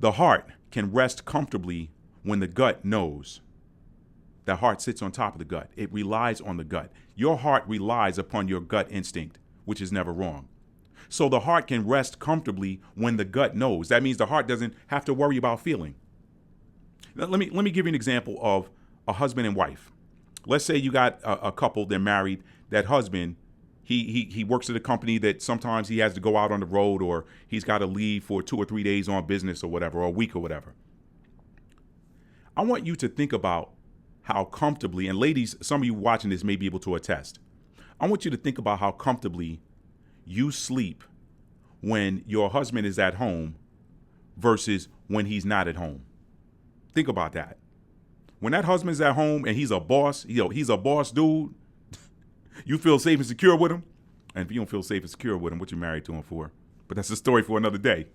The heart can rest comfortably when the gut knows. The heart sits on top of the gut. It relies on the gut. Your heart relies upon your gut instinct, which is never wrong. So the heart can rest comfortably when the gut knows. That means the heart doesn't have to worry about feeling. Let me give you an example of a husband and wife. Let's say you got a couple, they're married. That husband, he works at a company that sometimes he has to go out on the road, or he's got to leave for 2 or 3 days on business or whatever, or a week or whatever. I want you to think about how comfortably, and ladies, some of you watching this may be able to attest. I want you to think about how comfortably you sleep when your husband is at home versus when he's not at home. Think about that. When that husband's at home and he's a boss, he's a boss dude, you feel safe and secure with him. And if you don't feel safe and secure with him, what you married to him for? But that's a story for another day.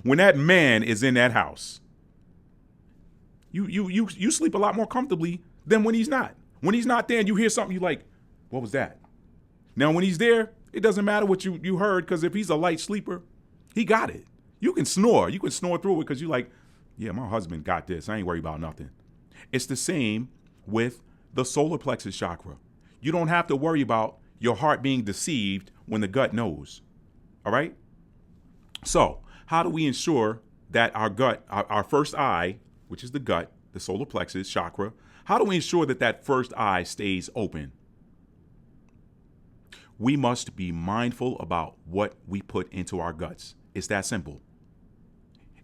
When that man is in that house, you sleep a lot more comfortably than when he's not. When he's not there and you hear something, you like, what was that? Now, when he's there, it doesn't matter what you heard, because if he's a light sleeper, he got it. You can snore. You can snore through it because you're like, yeah, my husband got this. I ain't worried about nothing. It's the same with the solar plexus chakra. You don't have to worry about your heart being deceived when the gut knows. All right? So how do we ensure that our gut, our first eye, which is the gut, the solar plexus chakra, how do we ensure that that first eye stays open? We must be mindful about what we put into our guts. It's that simple.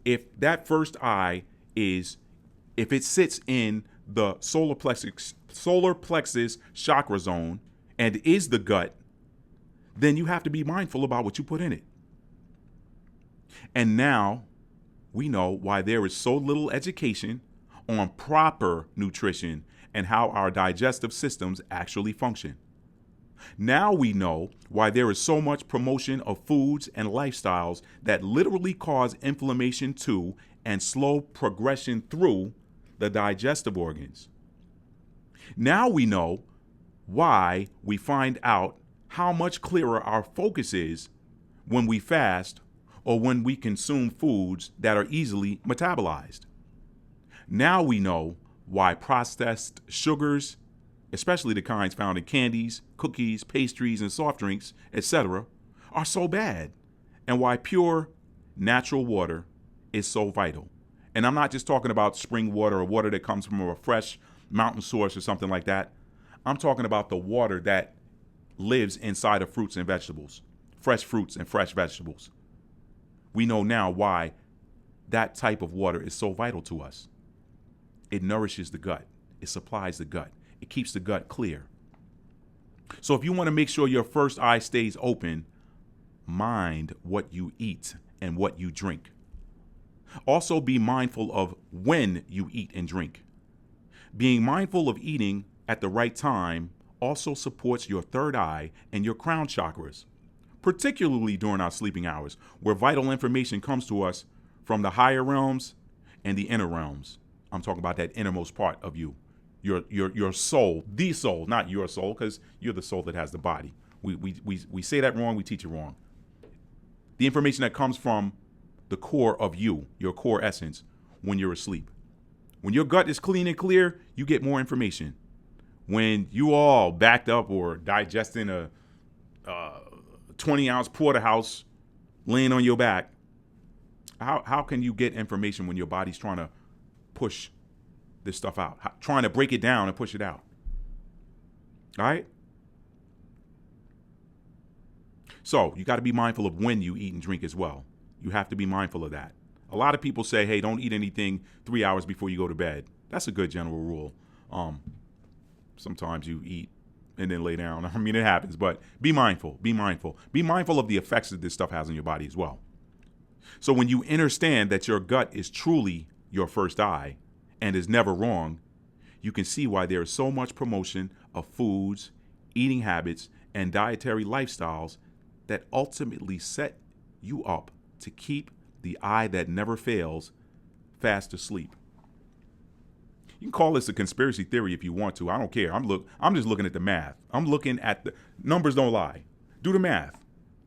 If that first eye if it sits in the solar plexus chakra zone and is the gut, then you have to be mindful about what you put in it. And now we know why there is so little education on proper nutrition and how our digestive systems actually function. Now we know why there is so much promotion of foods and lifestyles that literally cause inflammation to and slow progression through the digestive organs. Now we know why we find out how much clearer our focus is when we fast or when we consume foods that are easily metabolized. Now we know why processed sugars, especially the kinds found in candies, cookies, pastries, and soft drinks, etc., are so bad, and why pure, natural water is so vital. And I'm not just talking about spring water or water that comes from a fresh mountain source or something like that. I'm talking about the water that lives inside of fruits and vegetables, fresh fruits and fresh vegetables. We know now why that type of water is so vital to us. It nourishes the gut. It supplies the gut. It keeps the gut clear. So if you want to make sure your first eye stays open, mind what you eat and what you drink. Also be mindful of when you eat and drink. Being mindful of eating at the right time also supports your third eye and your crown chakras, particularly during our sleeping hours, where vital information comes to us from the higher realms and the inner realms. I'm talking about that innermost part of you, your soul, the soul, not your soul, because you're the soul that has the body. We say that wrong, we teach it wrong. The information that comes from the core of you, your core essence, when you're asleep. When your gut is clean and clear, you get more information. When you all backed up or digesting a 20-ounce porterhouse laying on your back, how can you get information when your body's trying to push this stuff out, trying to break it down and push it out? All right? So you got to be mindful of when you eat and drink as well. You have to be mindful of that. A lot of people say, hey, don't eat anything 3 hours before you go to bed. That's a good general rule. Sometimes you eat and then lay down. I mean, it happens, but be mindful. Be mindful. Be mindful of the effects that this stuff has on your body as well. So when you understand that your gut is truly your first eye and is never wrong, you can see why there is so much promotion of foods, eating habits, and dietary lifestyles that ultimately set you up to keep the eye that never fails fast asleep. You can call this a conspiracy theory if you want to. I don't care. I'm just looking at the math. I'm looking at the numbers don't lie. Do the math.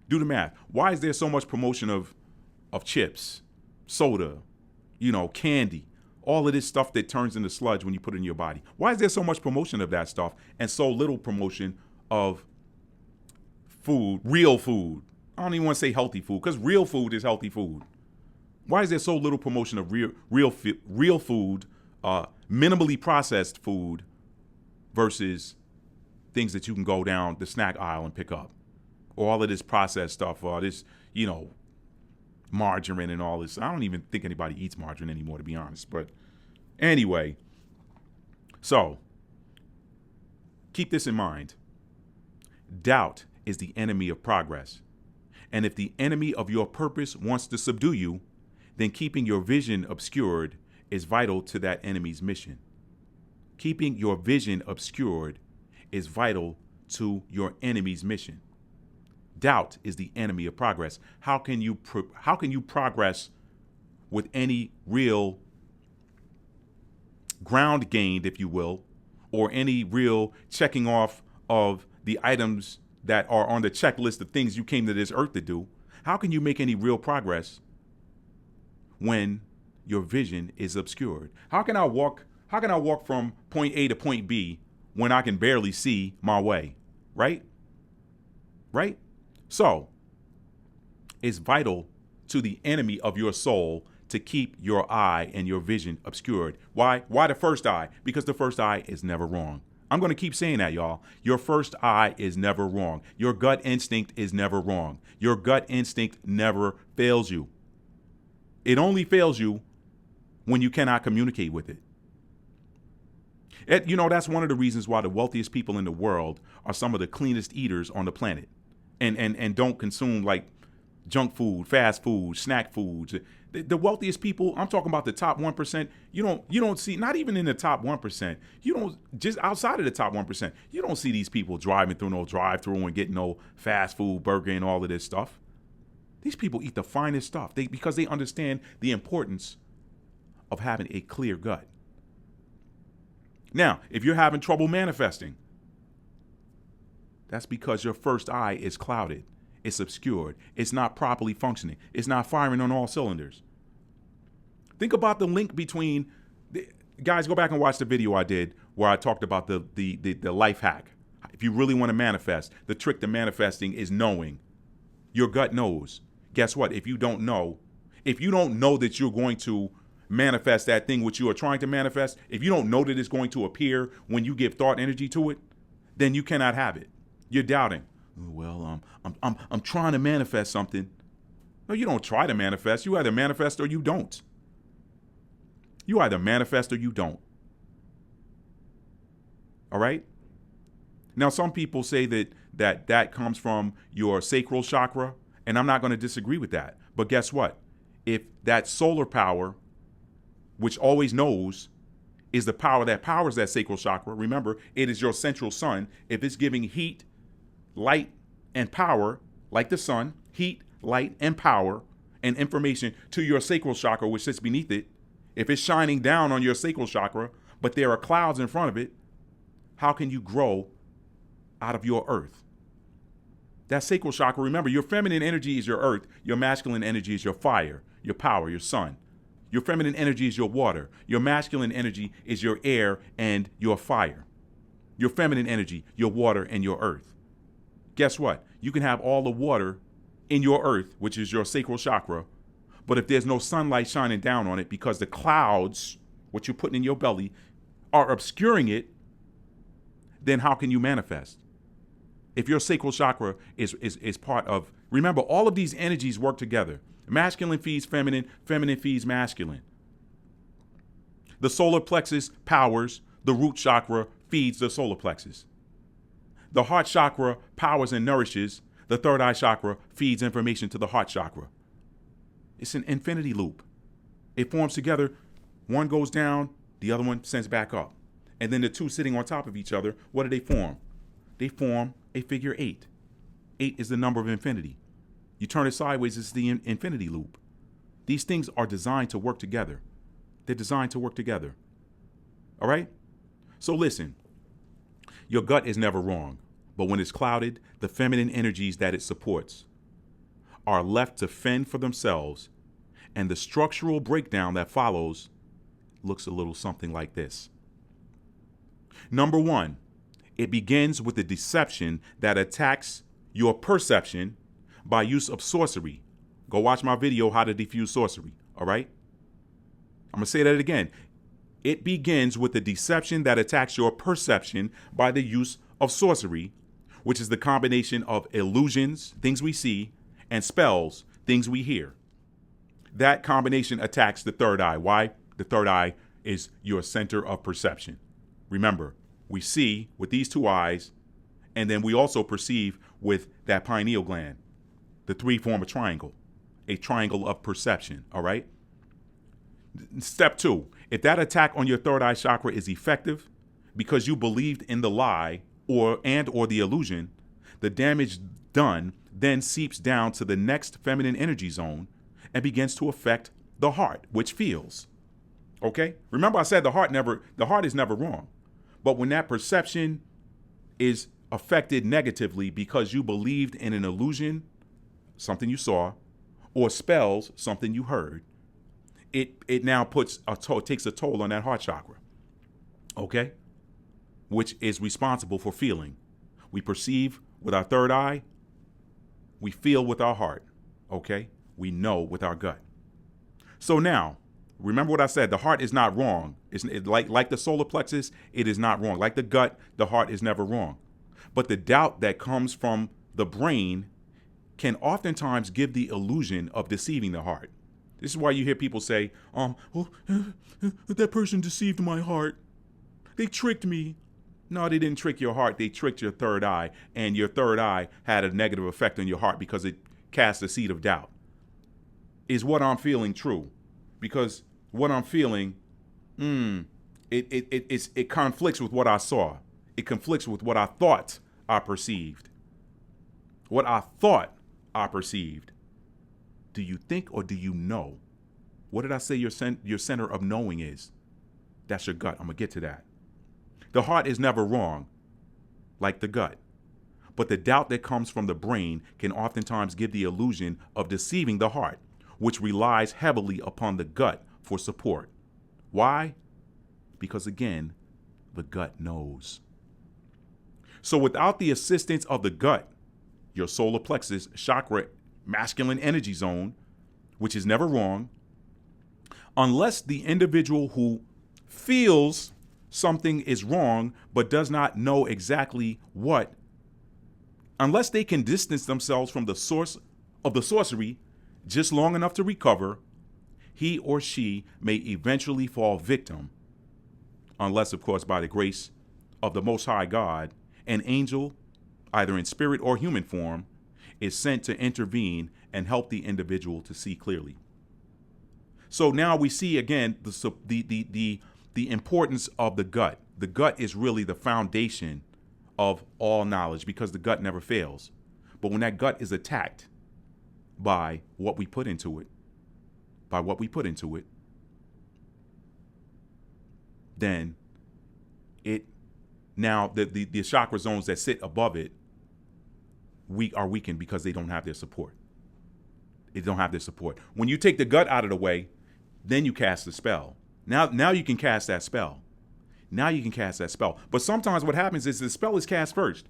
Do the math. Why is there so much promotion of chips, soda, candy, all of this stuff that turns into sludge when you put it in your body? Why is there so much promotion of that stuff and so little promotion of food, real food? I don't even want to say healthy food, because real food is healthy food. Why is there so little promotion of real food, minimally processed food versus things that you can go down the snack aisle and pick up? Or all of this processed stuff, this, margarine and all this. I don't even think anybody eats margarine anymore, to be honest. But anyway, so keep this in mind. Doubt is the enemy of progress. And if the enemy of your purpose wants to subdue you, then keeping your vision obscured is vital to that enemy's mission. Keeping your vision obscured is vital to your enemy's mission. Doubt is the enemy of progress. How can you progress with any real ground gained, if you will, or any real checking off of the items that are on the checklist of things you came to this earth to do? How can you make any real progress when your vision is obscured? How can I walk from point A to point B when I can barely see my way? Right? So, it's vital to the enemy of your soul to keep your eye and your vision obscured. Why? Why the first eye? Because the first eye is never wrong. I'm going to keep saying that, y'all. Your first eye is never wrong. Your gut instinct is never wrong. Your gut instinct never fails you. It only fails you when you cannot communicate with it. That's one of the reasons why the wealthiest people in the world are some of the cleanest eaters on the planet and don't consume like junk food, fast food, snack foods. The wealthiest people, I'm talking about the top 1%, you don't see, not even in the top 1%, you don't, just outside of the top 1%, you don't see these people driving through no drive-through and getting no fast food, burger, and all of this stuff. These people eat the finest stuff because they understand the importance of having a clear gut. Now, if you're having trouble manifesting, that's because your first eye is clouded. It's obscured. It's not properly functioning. It's not firing on all cylinders. Think about the link between, guys, go back and watch the video I did where I talked about the life hack. If you really want to manifest, the trick to manifesting is knowing. Your gut knows. Guess what? If you don't know that you're going to manifest that thing which you are trying to manifest, if you don't know that it's going to appear when you give thought energy to it, then you cannot have it. You're doubting. Well, I'm trying to manifest something. No, you don't try to manifest. You either manifest or you don't. You either manifest or you don't. All right? Now, some people say that comes from your sacral chakra, and I'm not going to disagree with that. But guess what? If that solar power, which always knows, is the power that powers that sacral chakra, remember, it is your central sun. If it's giving heat, light, and power, like the sun, heat, light, and power, and information to your sacral chakra, which sits beneath it, if it's shining down on your sacral chakra, but there are clouds in front of it, how can you grow out of your earth? That sacral chakra, remember, your feminine energy is your earth. Your masculine energy is your fire, your power, your sun. Your feminine energy is your water. Your masculine energy is your air and your fire. Your feminine energy, your water, and your earth. Guess what? You can have all the water in your earth, which is your sacral chakra, but if there's no sunlight shining down on it because the clouds, what you're putting in your belly, are obscuring it, then how can you manifest? If your sacral chakra is part of, remember, all of these energies work together. Masculine feeds feminine, feminine feeds masculine. The solar plexus powers, the root chakra feeds the solar plexus. The heart chakra powers and nourishes, the third eye chakra feeds information to the heart chakra. It's an infinity loop. It forms together, one goes down, the other one sends back up. And then the two sitting on top of each other, what do they form? They form a figure 8. 8 is the number of infinity. You turn it sideways, it's the infinity loop. These things are designed to work together. They're designed to work together. All right? So listen, your gut is never wrong, but when it's clouded, the feminine energies that it supports are left to fend for themselves, and the structural breakdown that follows looks a little something like this. Number one, it begins with the deception that attacks your perception by use of sorcery. Go watch my video, How to Defuse Sorcery, all right? I'm going to say that again. It begins with the deception that attacks your perception by the use of sorcery, which is the combination of illusions, things we see, and spells, things we hear. That combination attacks the third eye. Why? The third eye is your center of perception. Remember, we see with these two eyes, and then we also perceive with that pineal gland. The three form a triangle of perception, all right? Step 2, if that attack on your third eye chakra is effective because you believed in the lie or the illusion, the damage done then seeps down to the next feminine energy zone and begins to affect the heart, which feels. Okay? Remember I said the heart is never wrong. But when that perception is affected negatively because you believed in an illusion, something you saw, or spells, something you heard, it now takes a toll on that heart chakra. Okay? Which is responsible for feeling. We perceive with our third eye, we feel with our heart. Okay? We know with our gut. So now, Remember what I said. The heart is not wrong. Like the solar plexus, it is not wrong. Like the gut, the heart is never wrong. But the doubt that comes from the brain can oftentimes give the illusion of deceiving the heart. This is why you hear people say, that person deceived my heart. They tricked me. No, they didn't trick your heart. They tricked your third eye. And your third eye had a negative effect on your heart because it cast a seed of doubt. Is what I'm feeling true? Because what I'm feeling, it conflicts with what I saw. It conflicts with what I thought I perceived. What I thought I perceived. Do you think or do you know? What did I say your center of knowing is? That's your gut. I'm going to get to that. The heart is never wrong, like the gut. But the doubt that comes from the brain can oftentimes give the illusion of deceiving the heart, which relies heavily upon the gut for support. Why? Because again, the gut knows. So without the assistance of the gut, your solar plexus chakra, masculine energy zone, which is never wrong, unless the individual who feels something is wrong but does not know exactly what, unless they can distance themselves from the source of the sorcery just long enough to recover, he or she may eventually fall victim, unless, of course, by the grace of the Most High God, an angel, either in spirit or human form, is sent to intervene and help the individual to see clearly. So now we see again the importance of the gut. The gut is really the foundation of all knowledge because the gut never fails. But when that gut is attacked by what we put into it, then the chakra zones that sit above it are weakened because they don't have their support. They don't have their support. When you take the gut out of the way, then you cast the spell. Now you can cast that spell. But sometimes what happens is the spell is cast first.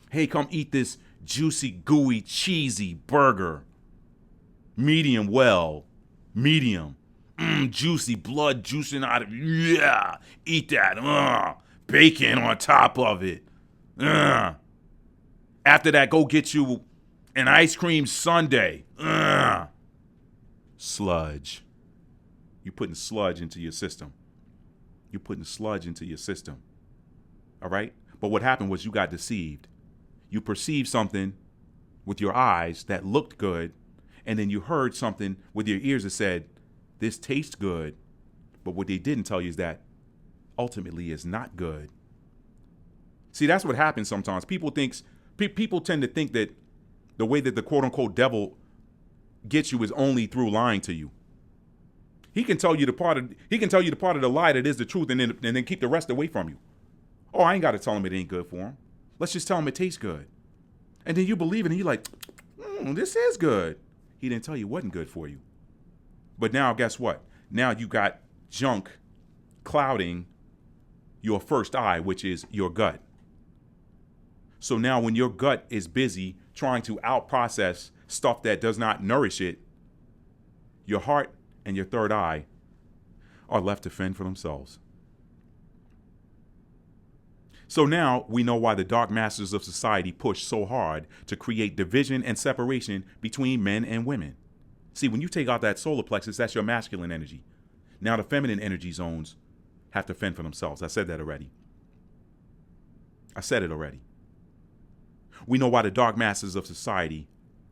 Hey, come eat this juicy, gooey, cheesy burger. Medium well. Juicy, blood juicing out of it. Yeah, eat that. Bacon on top of it. After that, go get you an ice cream sundae. Sludge. You're putting sludge into your system. All right? But what happened was you got deceived. You perceived something with your eyes that looked good, and then you heard something with your ears that said, this tastes good. But what they didn't tell you is that ultimately is not good. See, that's what happens sometimes. People tend to think that the way that the quote-unquote devil gets you is only through lying to you. He can tell you the part of the lie that is the truth and then keep the rest away from you. Oh, I ain't got to tell him it ain't good for him. Let's just tell him it tastes good. And then you believe it and you're like, this is good. He didn't tell you it wasn't good for you. But now guess what? Now you got junk clouding your first eye, which is your gut. So now when your gut is busy trying to out-process stuff that does not nourish it, your heart and your third eye are left to fend for themselves. So now we know why the dark masters of society push so hard to create division and separation between men and women. See, when you take out that solar plexus, that's your masculine energy. Now the feminine energy zones have to fend for themselves. I said that already. We know why the dark masters of society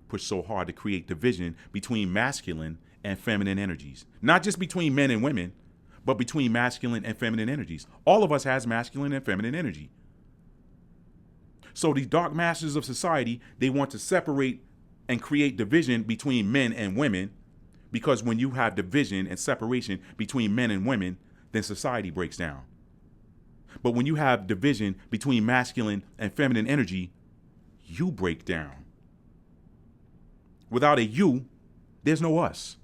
push so hard to create division between masculine and feminine energies. Not just between men and women, but between masculine and feminine energies. All of us has masculine and feminine energy. So the dark masters of society, they want to separate and create division between men and women, because when you have division and separation between men and women, then society breaks down. But when you have division between masculine and feminine energy, you break down. Without a you, there's no us.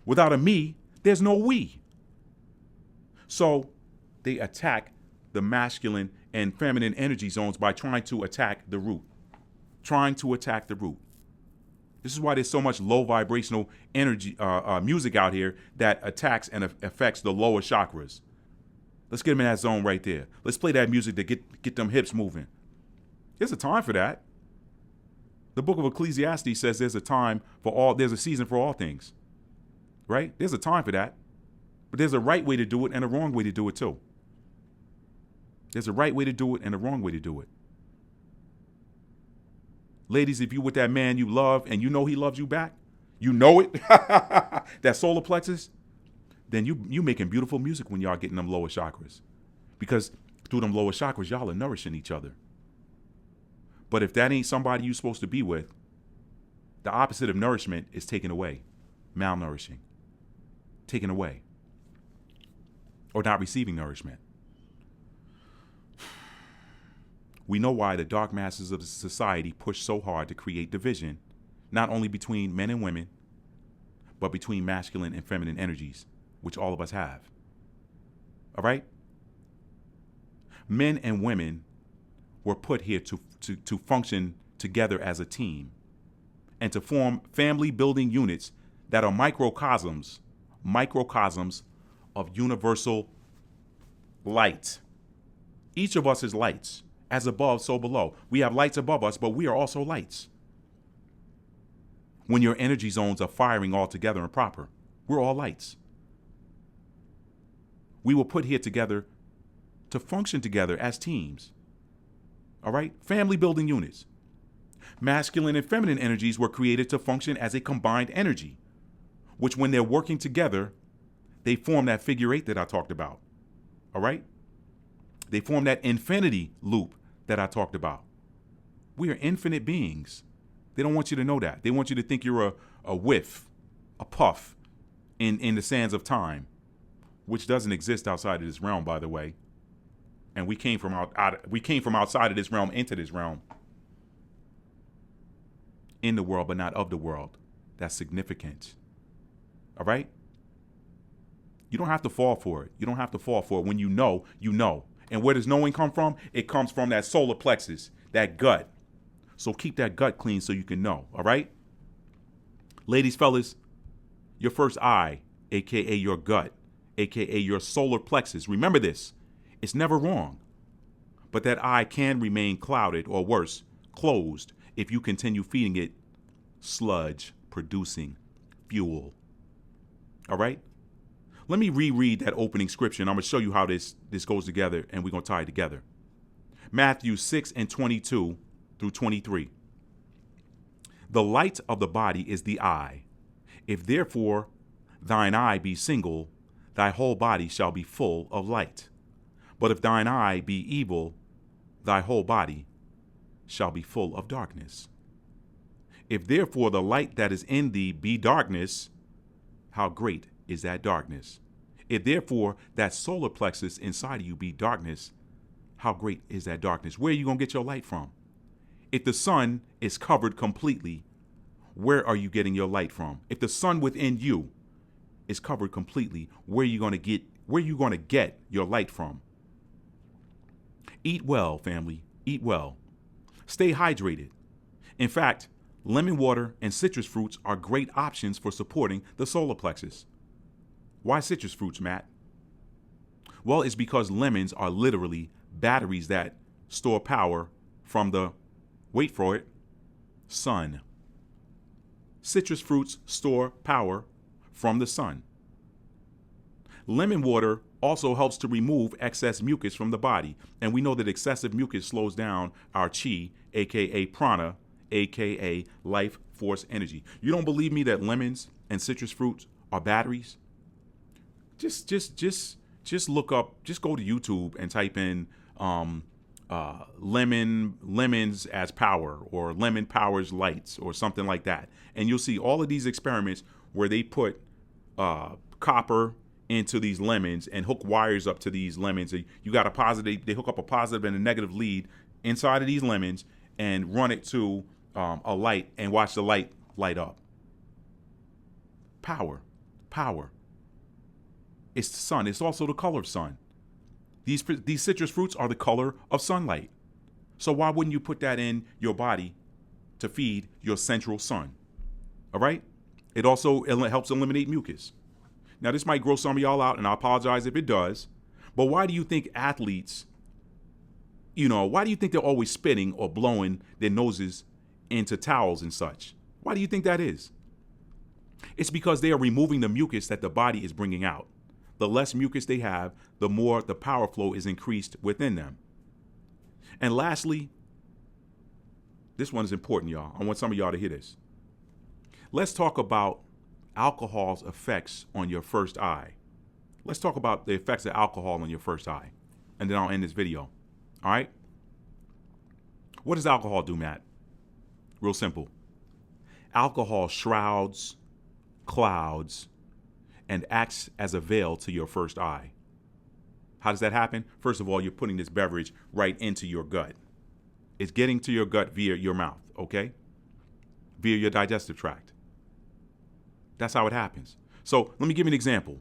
Without a me, there's no we. So they attack the masculine and feminine energy zones by trying to attack the root. This is why there's so much low vibrational energy music out here that attacks and affects the lower chakras. Let's get them in that zone right there. Let's play that music to get them hips moving. There's a time for that. The book of Ecclesiastes says there's a season for all things. Right? There's a time for that. But there's a right way to do it and a wrong way to do it too. There's a right way to do it and a wrong way to do it. Ladies, if you with that man you love and you know he loves you back, you know it, that solar plexus, then you making beautiful music when y'all getting them lower chakras. Because through them lower chakras, y'all are nourishing each other. But if that ain't somebody you're supposed to be with, the opposite of nourishment is taken away. Malnourishing. Taken away. Or not receiving nourishment. We know why the dark masses of society push so hard to create division, not only between men and women, but between masculine and feminine energies, which all of us have. All right? Men and women were put here to function together as a team and to form family building units that are microcosms of universal light. Each of us is lights. As above, so below. We have lights above us, but we are also lights. When your energy zones are firing all together and proper, we're all lights. We were put here together to function together as teams. All right? Family building units. Masculine and feminine energies were created to function as a combined energy, which when they're working together, they form that figure eight that I talked about. All right? They form that infinity loop that I talked about. We are infinite beings. They don't want you to know that. They want you to think you're a whiff, a puff in the sands of time, which doesn't exist outside of this realm, by the way. And we came from outside of this realm into this realm. In the world, but not of the world. That's significant. All right? You don't have to fall for it. You don't have to fall for it. When you know, you know. And where does knowing come from? It comes from that solar plexus, that gut. So keep that gut clean so you can know, all right? Ladies, fellas, your first eye, a.k.a. your gut, a.k.a. your solar plexus. Remember this, it's never wrong. But that eye can remain clouded or worse, closed, if you continue feeding it sludge, producing fuel. All right? Let me reread that opening scripture, and I'm going to show you how this goes together, and we're going to tie it together. Matthew 6:22 through 23. The light of the body is the eye. If therefore thine eye be single, thy whole body shall be full of light. But if thine eye be evil, thy whole body shall be full of darkness. If therefore the light that is in thee be darkness, how great is that darkness? If therefore that solar plexus inside of you be darkness, how great is that darkness? Where are you going to get your light from? If the sun is covered completely, where are you getting your light from? If the sun within you is covered completely, where are you going to get your light from? Eat well, family. Eat well. Stay hydrated. In fact, lemon water and citrus fruits are great options for supporting the solar plexus. Why citrus fruits, Matt? Well, it's because lemons are literally batteries that store power from the, wait for it, sun. Citrus fruits store power from the sun. Lemon water also helps to remove excess mucus from the body. And we know that excessive mucus slows down our chi, aka prana, aka life force energy. You don't believe me that lemons and citrus fruits are batteries? Just look up, just go to YouTube and type in lemons as power, or lemon powers lights, or something like that. And you'll see all of these experiments where they put copper into these lemons and hook wires up to these lemons. You got a positive, they hook up a positive and a negative lead inside of these lemons and run it to a light and watch the light light up. Power. It's the sun. It's also the color of sun. These citrus fruits are the color of sunlight. So why wouldn't you put that in your body to feed your central sun? All right? It also helps eliminate mucus. Now, this might gross some of y'all out, and I apologize if it does. But why do you think athletes, why do you think they're always spitting or blowing their noses into towels and such? Why do you think that is? It's because they are removing the mucus that the body is bringing out. The less mucus they have, the more the power flow is increased within them. And lastly, this one is important, y'all. I want some of y'all to hear this. Let's talk about alcohol's effects on your first eye. Let's talk about the effects of alcohol on your first eye. And then I'll end this video. All right? What does alcohol do, Matt? Real simple. Alcohol shrouds, clouds, and acts as a veil to your first eye. How does that happen? First of all, you're putting this beverage right into your gut. It's getting to your gut via your mouth, okay? Via your digestive tract. That's how it happens. So let me give you an example.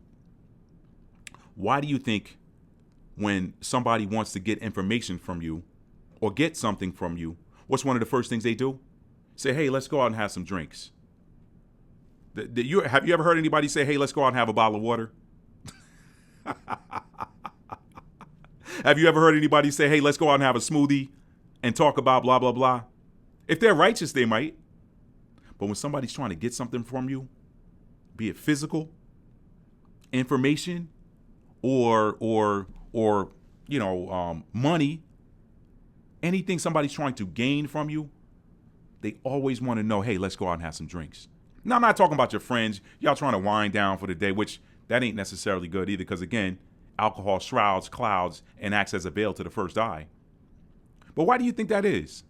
Why do you think when somebody wants to get information from you or get something from you, what's one of the first things they do? Say, hey, let's go out and have some drinks. Have you ever heard anybody say, hey, let's go out and have a bottle of water? Have you ever heard anybody say, hey, let's go out and have a smoothie and talk about blah, blah, blah? If they're righteous, they might. But when somebody's trying to get something from you, be it physical, information, or money, anything somebody's trying to gain from you, they always want to know, hey, let's go out and have some drinks. Now, I'm not talking about your friends. Y'all trying to wind down for the day, which that ain't necessarily good either, because again, alcohol shrouds, clouds, and acts as a veil to the first eye. But why do you think that is?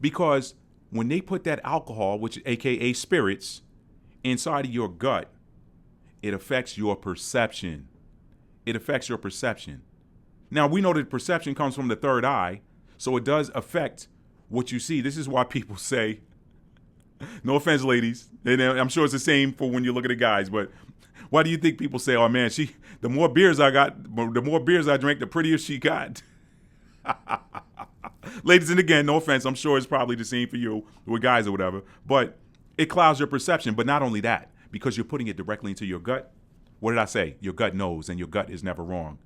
Because when they put that alcohol, which AKA spirits, inside of your gut, it affects your perception. It affects your perception. Now, we know that perception comes from the third eye, so it does affect what you see. This is why people say, no offense, ladies, and I'm sure it's the same for when you look at the guys, but why do you think people say, oh man, the more beers I drank, the prettier she got? Ladies, and again, no offense, I'm sure it's probably the same for you with guys or whatever, but it clouds your perception. But not only that, because you're putting it directly into your gut. What did I say? Your gut knows, and your gut is never wrong.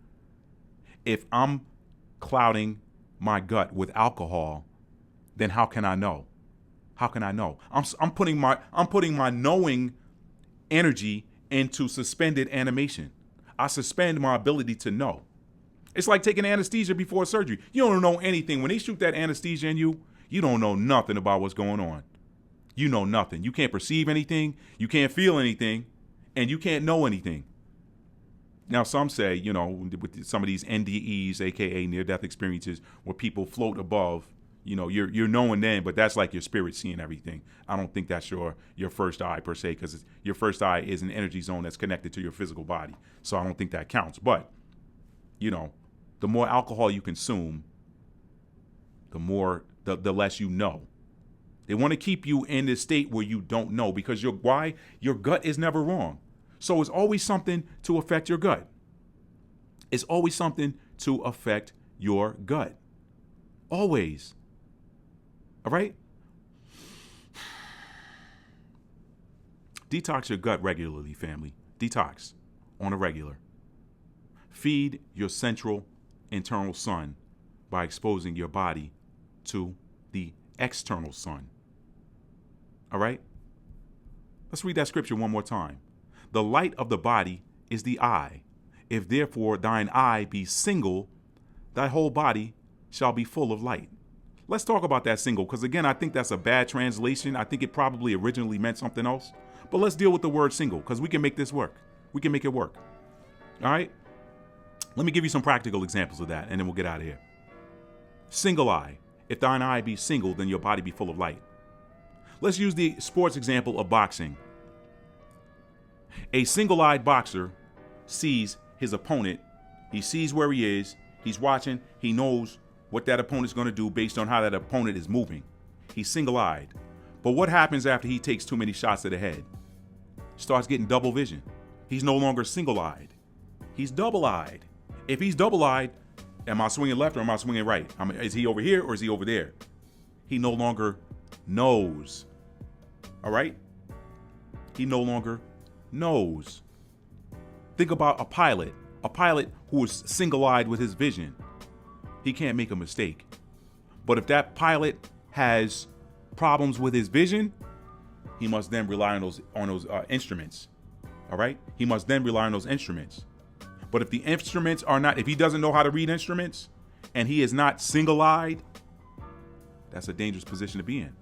If I'm clouding my gut with alcohol, then how can I know? How can I know? I'm putting my knowing energy into suspended animation. I suspend my ability to know. It's like taking anesthesia before surgery. You don't know anything. When they shoot that anesthesia in you, you don't know nothing about what's going on. You know nothing. You can't perceive anything. You can't feel anything. And you can't know anything. Now, some say, with some of these NDEs, aka near-death experiences, where people float above, you're knowing then, but that's like your spirit seeing everything. I don't think that's your first eye per se, because your first eye is an energy zone that's connected to your physical body. So I don't think that counts. But, the more alcohol you consume, the less you know. They want to keep you in this state where you don't know, because your gut is never wrong. So it's always something to affect your gut. It's always something to affect your gut. Always. All right? Detox your gut regularly, family. Detox on a regular. Feed your central internal sun by exposing your body to the external sun. All right? Let's read that scripture one more time. The light of the body is the eye. If therefore thine eye be single, thy whole body shall be full of light. Let's talk about that single, because again, I think that's a bad translation. I think it probably originally meant something else. But let's deal with the word single, because we can make this work. We can make it work. All right? Let me give you some practical examples of that, and then we'll get out of here. Single eye. If thine eye be single, then your body be full of light. Let's use the sports example of boxing. A single-eyed boxer sees his opponent. He sees where he is. He's watching. He knows what that opponent's going to do based on how that opponent is moving. He's single-eyed. But what happens after he takes too many shots to the head? Starts getting double vision. He's no longer single-eyed. He's double-eyed. If he's double-eyed, am I swinging left or am I swinging right? Is he over here or is he over there? He no longer knows. All right? He no longer knows. Think about a pilot who is single-eyed with his vision. He can't make a mistake. But if that pilot has problems with his vision, he must then rely on those instruments. All right? He must then rely on those instruments. But if the instruments are not, if he doesn't know how to read instruments and he is not single-eyed, that's a dangerous position to be in.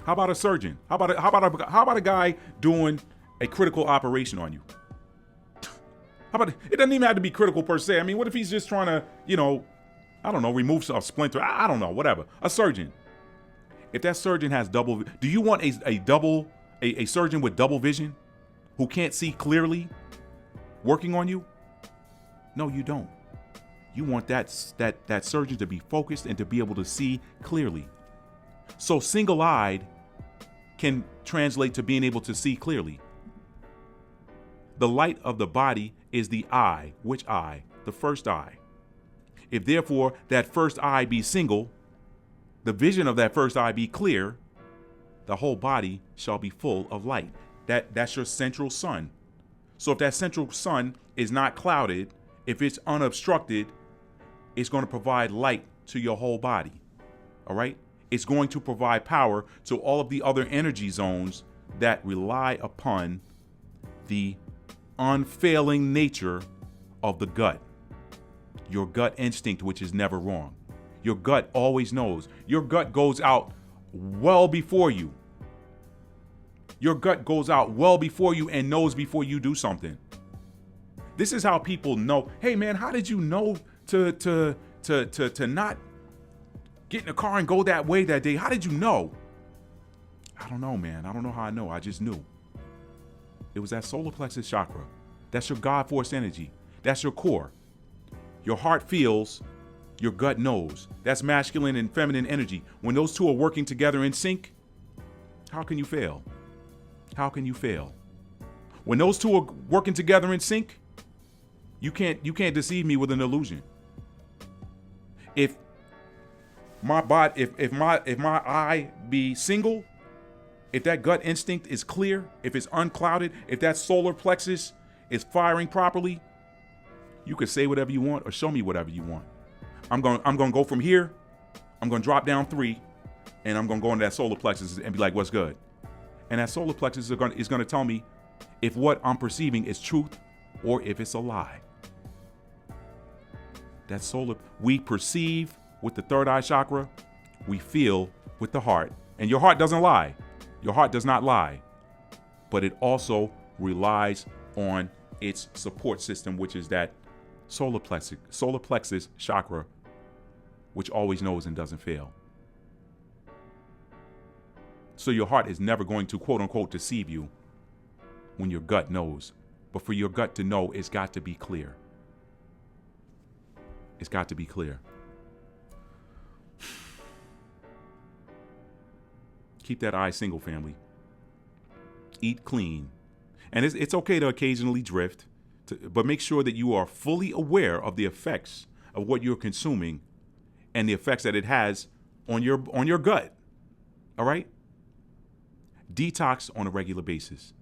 How about a surgeon? How about a guy doing a critical operation on you? It doesn't even have to be critical per se. I mean, what if he's just trying to, I don't know, remove a splinter? I don't know, whatever. A surgeon. If that surgeon has do you want a surgeon with double vision who can't see clearly working on you? No, you don't. You want that surgeon to be focused and to be able to see clearly. So single-eyed can translate to being able to see clearly. The light of the body is the eye. Which eye? The first eye. If therefore that first eye be single, the vision of that first eye be clear, the whole body shall be full of light. That's your central sun. So if that central sun is not clouded, if it's unobstructed, it's going to provide light to your whole body. All right? It's going to provide power to all of the other energy zones that rely upon the unfailing nature of the gut. Your gut instinct, which is never wrong. Your gut always knows. Your gut goes out well before you. Your gut goes out well before you and knows before you do something. This is how people know. Hey man, how did you know to not get in a car and go that way that day? How did you know? I don't know, man. I don't know how I know. I just knew. It was that solar plexus chakra. That's your God force energy. That's your core. Your heart feels, your gut knows. That's masculine and feminine energy. When those two are working together in sync, how can you fail? How can you fail? When those two are working together in sync, you can't deceive me with an illusion. If my body, if my eye be single, if that gut instinct is clear, if it's unclouded, if that solar plexus is firing properly, you can say whatever you want or show me whatever you want. I'm going to go from here. I'm going to drop down 3, and I'm going to go into that solar plexus and be like, what's good? And that solar plexus is going to tell me if what I'm perceiving is truth or if it's a lie. That solar, we perceive with the third eye chakra, we feel with the heart. And your heart doesn't lie. Your heart does not lie. But it also relies on its support system, which is that solar plexus chakra, which always knows and doesn't fail. So your heart is never going to, quote unquote, deceive you when your gut knows. But for your gut to know, it's got to be clear. It's got to be clear. Keep that eye single, family. Eat clean. And it's okay to occasionally drift, but make sure that you are fully aware of the effects of what you're consuming and the effects that it has on your gut. All right? Detox on a regular basis.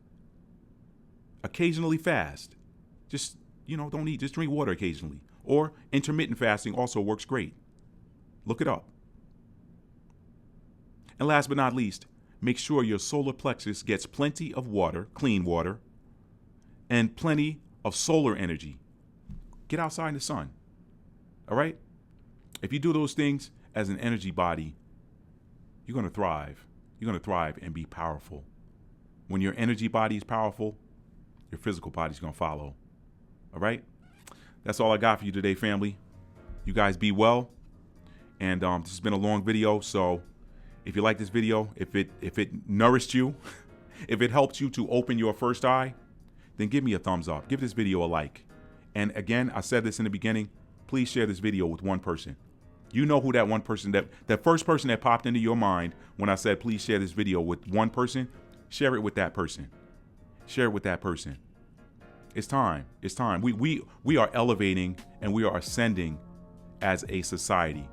Occasionally fast. Just, don't eat. Just drink water occasionally. Or intermittent fasting also works great. Look it up. And last but not least, make sure your solar plexus gets plenty of water, clean water, and plenty of solar energy. Get outside in the sun. All right? If you do those things as an energy body, you're going to thrive. You're going to thrive and be powerful. When your energy body is powerful, your physical body is going to follow. All right? That's all I got for you today, family. You guys be well. And this has been a long video, so if you like this video, if it nourished you, if it helped you to open your first eye, then give me a thumbs up. Give this video a like. And again, I said this in the beginning, please share this video with one person. You know who that one person, that first person that popped into your mind when I said, please share this video with one person, share it with that person. Share it with that person. It's time. It's time. We are elevating and we are ascending as a society.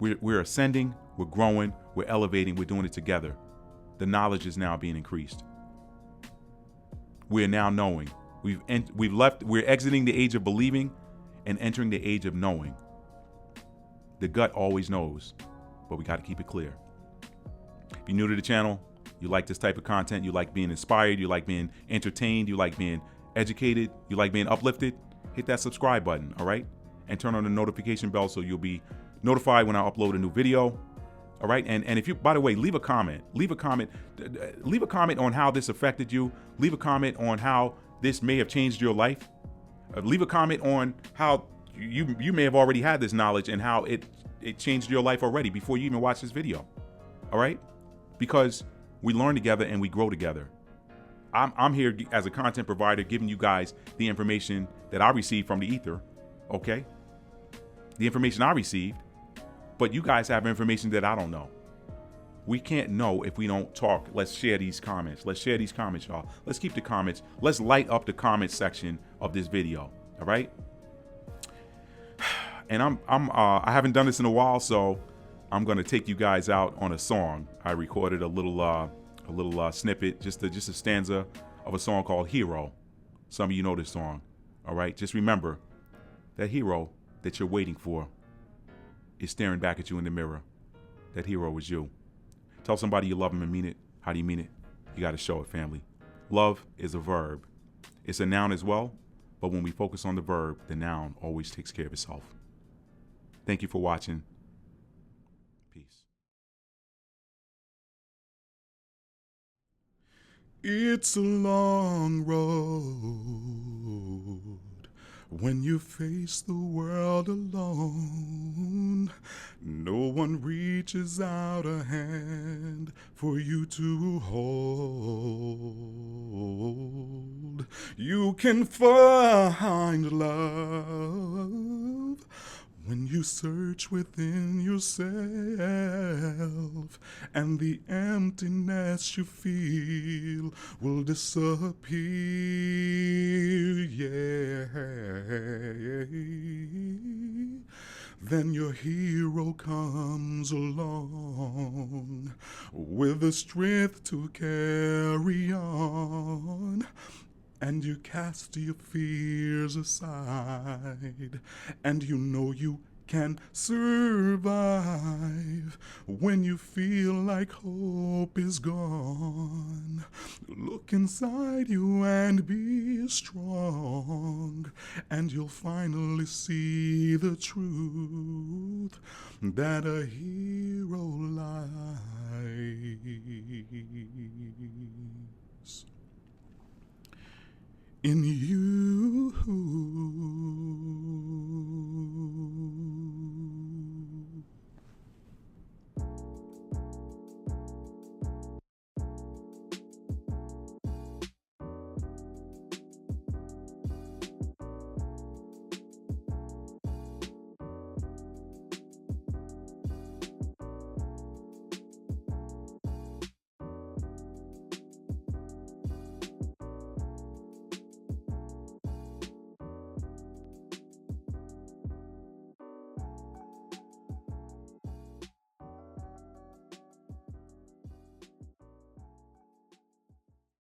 We're ascending, we're growing, we're elevating, we're doing it together. The knowledge is now being increased. We're now knowing. We're exiting the age of believing and entering the age of knowing. The gut always knows, but we got to keep it clear. If you're new to the channel, you like this type of content, you like being inspired, you like being entertained, you like being educated, you like being uplifted, hit that subscribe button, all right? And turn on the notification bell so you'll be notified when I upload a new video, all right? And if you, by the way, leave a comment on how this affected you. Leave a comment on how this may have changed your life. Leave a comment on how you may have already had this knowledge and how it changed your life already before you even watch this video, all right? Because we learn together and we grow together. I'm here as a content provider giving you guys the information that I received from the ether, okay? The information I received, but you guys have information that I don't know. We can't know if we don't talk. Let's share these comments. Let's share these comments, y'all. Let's keep the comments. Let's light up the comment section of this video, all right? And I haven't done this in a while, so I'm gonna take you guys out on a song. I recorded a little snippet, just a stanza of a song called Hero. Some of you know this song, all right? Just remember that hero that you're waiting for is staring back at you in the mirror. That hero is you. Tell somebody you love them and mean it. How do you mean it? You got to show it, family. Love is a verb. It's a noun as well, but when we focus on the verb, the noun always takes care of itself. Thank you for watching. Peace. It's a long road when you face the world alone. No one reaches out a hand for you to hold. You can find love when you search within yourself, and the emptiness you feel will disappear, yeah. Then your hero comes along with the strength to carry on. And you cast your fears aside, and you know you can survive when you feel like hope is gone. Look inside you and be strong, and you'll finally see the truth that a hero lies in you.